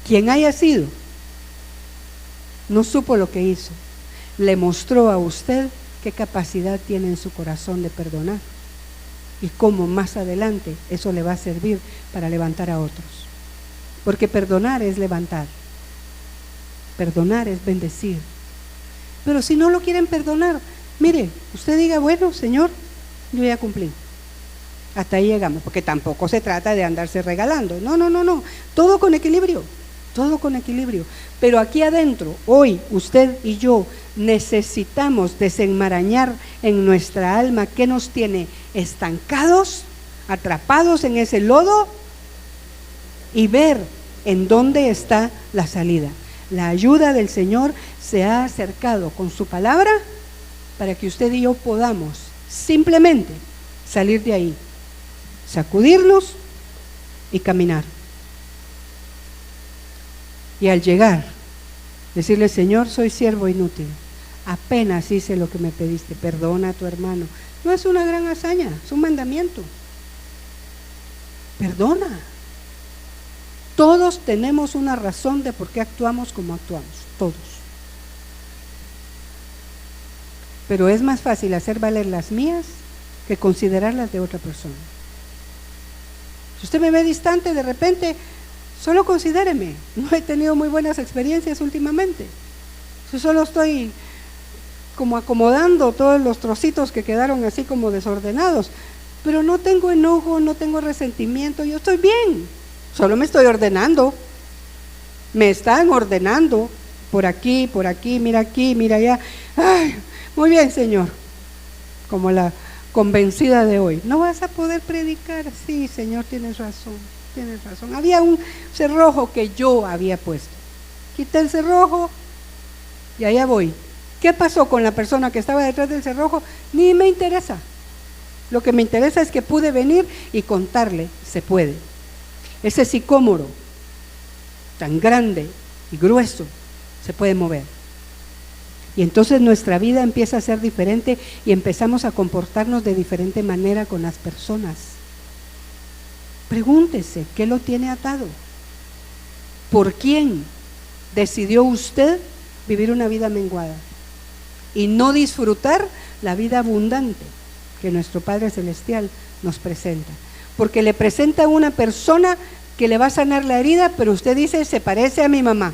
Quien haya sido, no supo lo que hizo, le mostró a usted qué capacidad tiene en su corazón de perdonar y cómo más adelante eso le va a servir para levantar a otros. Porque perdonar es levantar, perdonar es bendecir. Pero si no lo quieren perdonar, mire, usted diga, bueno, Señor, yo ya cumplí. Hasta ahí llegamos, porque tampoco se trata de andarse regalando. No. Todo con equilibrio, todo con equilibrio. Pero aquí adentro, hoy, usted y yo necesitamos desenmarañar en nuestra alma qué nos tiene estancados, atrapados en ese lodo y ver en dónde está la salida. La ayuda del Señor se ha acercado con su palabra para que usted y yo podamos simplemente salir de ahí, sacudirnos y caminar. Y al llegar, decirle, Señor, soy siervo inútil, apenas hice lo que me pediste, perdona a tu hermano. No es una gran hazaña, es un mandamiento. Perdona. Todos tenemos una razón de por qué actuamos como actuamos, todos. Pero es más fácil hacer valer las mías que considerar las de otra persona. Si usted me ve distante de repente, solo considéreme. No he tenido muy buenas experiencias últimamente. Yo solo estoy como acomodando todos los trocitos que quedaron así como desordenados. Pero no tengo enojo, no tengo resentimiento, yo estoy bien. Solo me estoy ordenando. Me están ordenando por aquí, mira aquí, mira allá. Ay, muy bien, Señor. Como la convencida de hoy. No vas a poder predicar. Sí, Señor, tienes razón. Había un cerrojo que yo había puesto. Quité el cerrojo y allá voy. ¿Qué pasó con la persona que estaba detrás del cerrojo? Ni me interesa. Lo que me interesa es que pude venir y contarle, se puede. Ese sicómoro tan grande y grueso se puede mover. Y entonces nuestra vida empieza a ser diferente y empezamos a comportarnos de diferente manera con las personas. Pregúntese, ¿qué lo tiene atado? ¿Por quién decidió usted vivir una vida menguada y no disfrutar la vida abundante que nuestro Padre Celestial nos presenta? Porque le presenta a una persona que le va a sanar la herida, pero usted dice, se parece a mi mamá.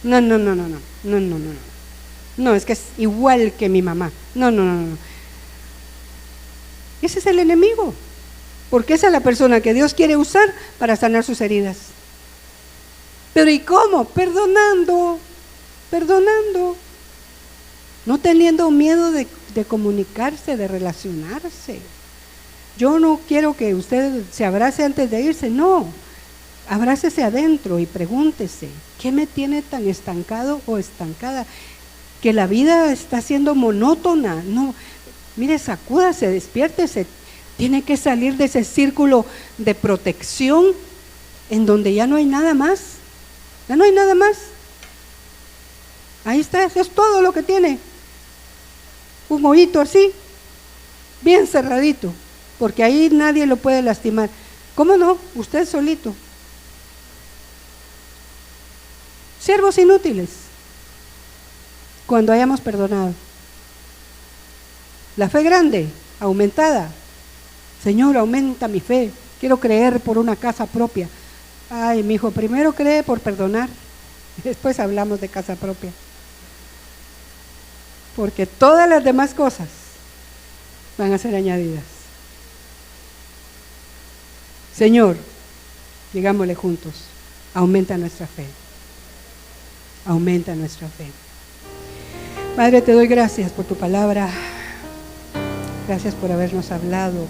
No. No, es que es igual que mi mamá. No. Ese es el enemigo, porque esa es la persona que Dios quiere usar para sanar sus heridas. Pero ¿y cómo? Perdonando, no teniendo miedo de comunicarse, de relacionarse. Yo no quiero que usted se abrace antes de irse, no. Abrácese adentro y pregúntese, ¿qué me tiene tan estancado o estancada? Que la vida está siendo monótona. No, mire, sacúdase, despiértese. Tiene que salir de ese círculo de protección en donde ya no hay nada más. Ya no hay nada más. Ahí está, eso es todo lo que tiene. Un hoyito así, bien cerradito, porque ahí nadie lo puede lastimar. ¿Cómo no? Usted solito. Siervos inútiles, cuando hayamos perdonado. La fe grande, aumentada. Señor, aumenta mi fe. Quiero creer por una casa propia. Ay, mi hijo, primero cree por perdonar. Después hablamos de casa propia. Porque todas las demás cosas van a ser añadidas. Señor, digámosle juntos, aumenta nuestra fe. Aumenta nuestra fe. Padre, te doy gracias por tu palabra. Gracias por habernos hablado,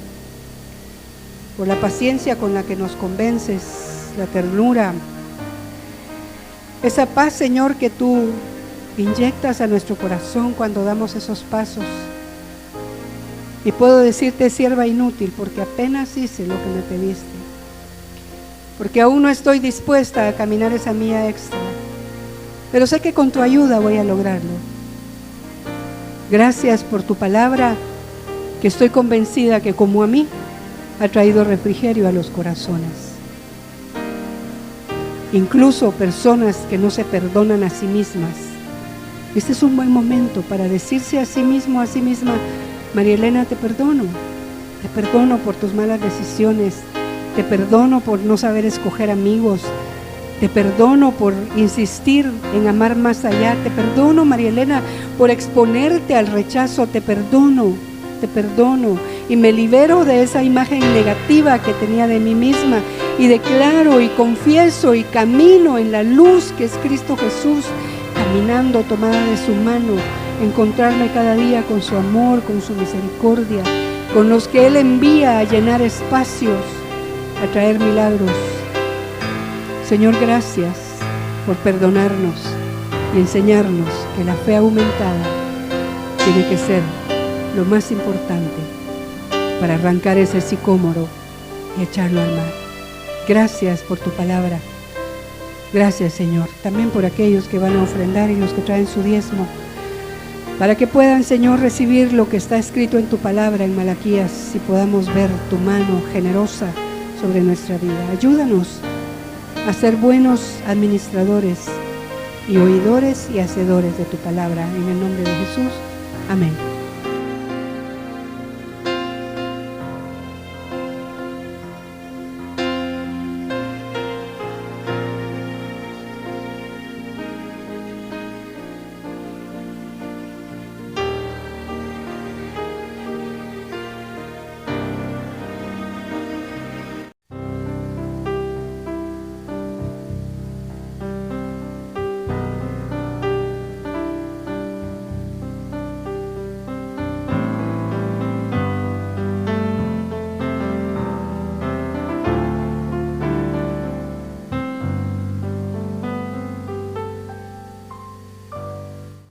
por la paciencia con la que nos convences, la ternura, esa paz, Señor, que tú inyectas a nuestro corazón cuando damos esos pasos. Y puedo decirte, sierva inútil, porque apenas hice lo que me pediste, porque aún no estoy dispuesta a caminar esa milla extra, pero sé que con tu ayuda voy a lograrlo. Gracias por tu palabra, que estoy convencida que como a mí ha traído refrigerio a los corazones. Incluso personas que no se perdonan a sí mismas. Este es un buen momento para decirse a sí mismo, a sí misma: María Elena, te perdono por tus malas decisiones, te perdono por no saber escoger amigos, te perdono por insistir en amar más allá, te perdono, María Elena, por exponerte al rechazo, te perdono y me libero de esa imagen negativa que tenía de mí misma y declaro y confieso y camino en la luz que es Cristo Jesús, caminando tomada de su mano, encontrarme cada día con su amor, con su misericordia, con los que Él envía a llenar espacios, a traer milagros. Señor, gracias por perdonarnos y enseñarnos que la fe aumentada tiene que ser lo más importante para arrancar ese sicómoro y echarlo al mar. Gracias por tu palabra. Gracias, Señor, también por aquellos que van a ofrendar y los que traen su diezmo, para que puedan, Señor, recibir lo que está escrito en tu palabra en Malaquías y podamos ver tu mano generosa sobre nuestra vida. Ayúdanos a ser buenos administradores y oidores y hacedores de tu palabra. En el nombre de Jesús. Amén.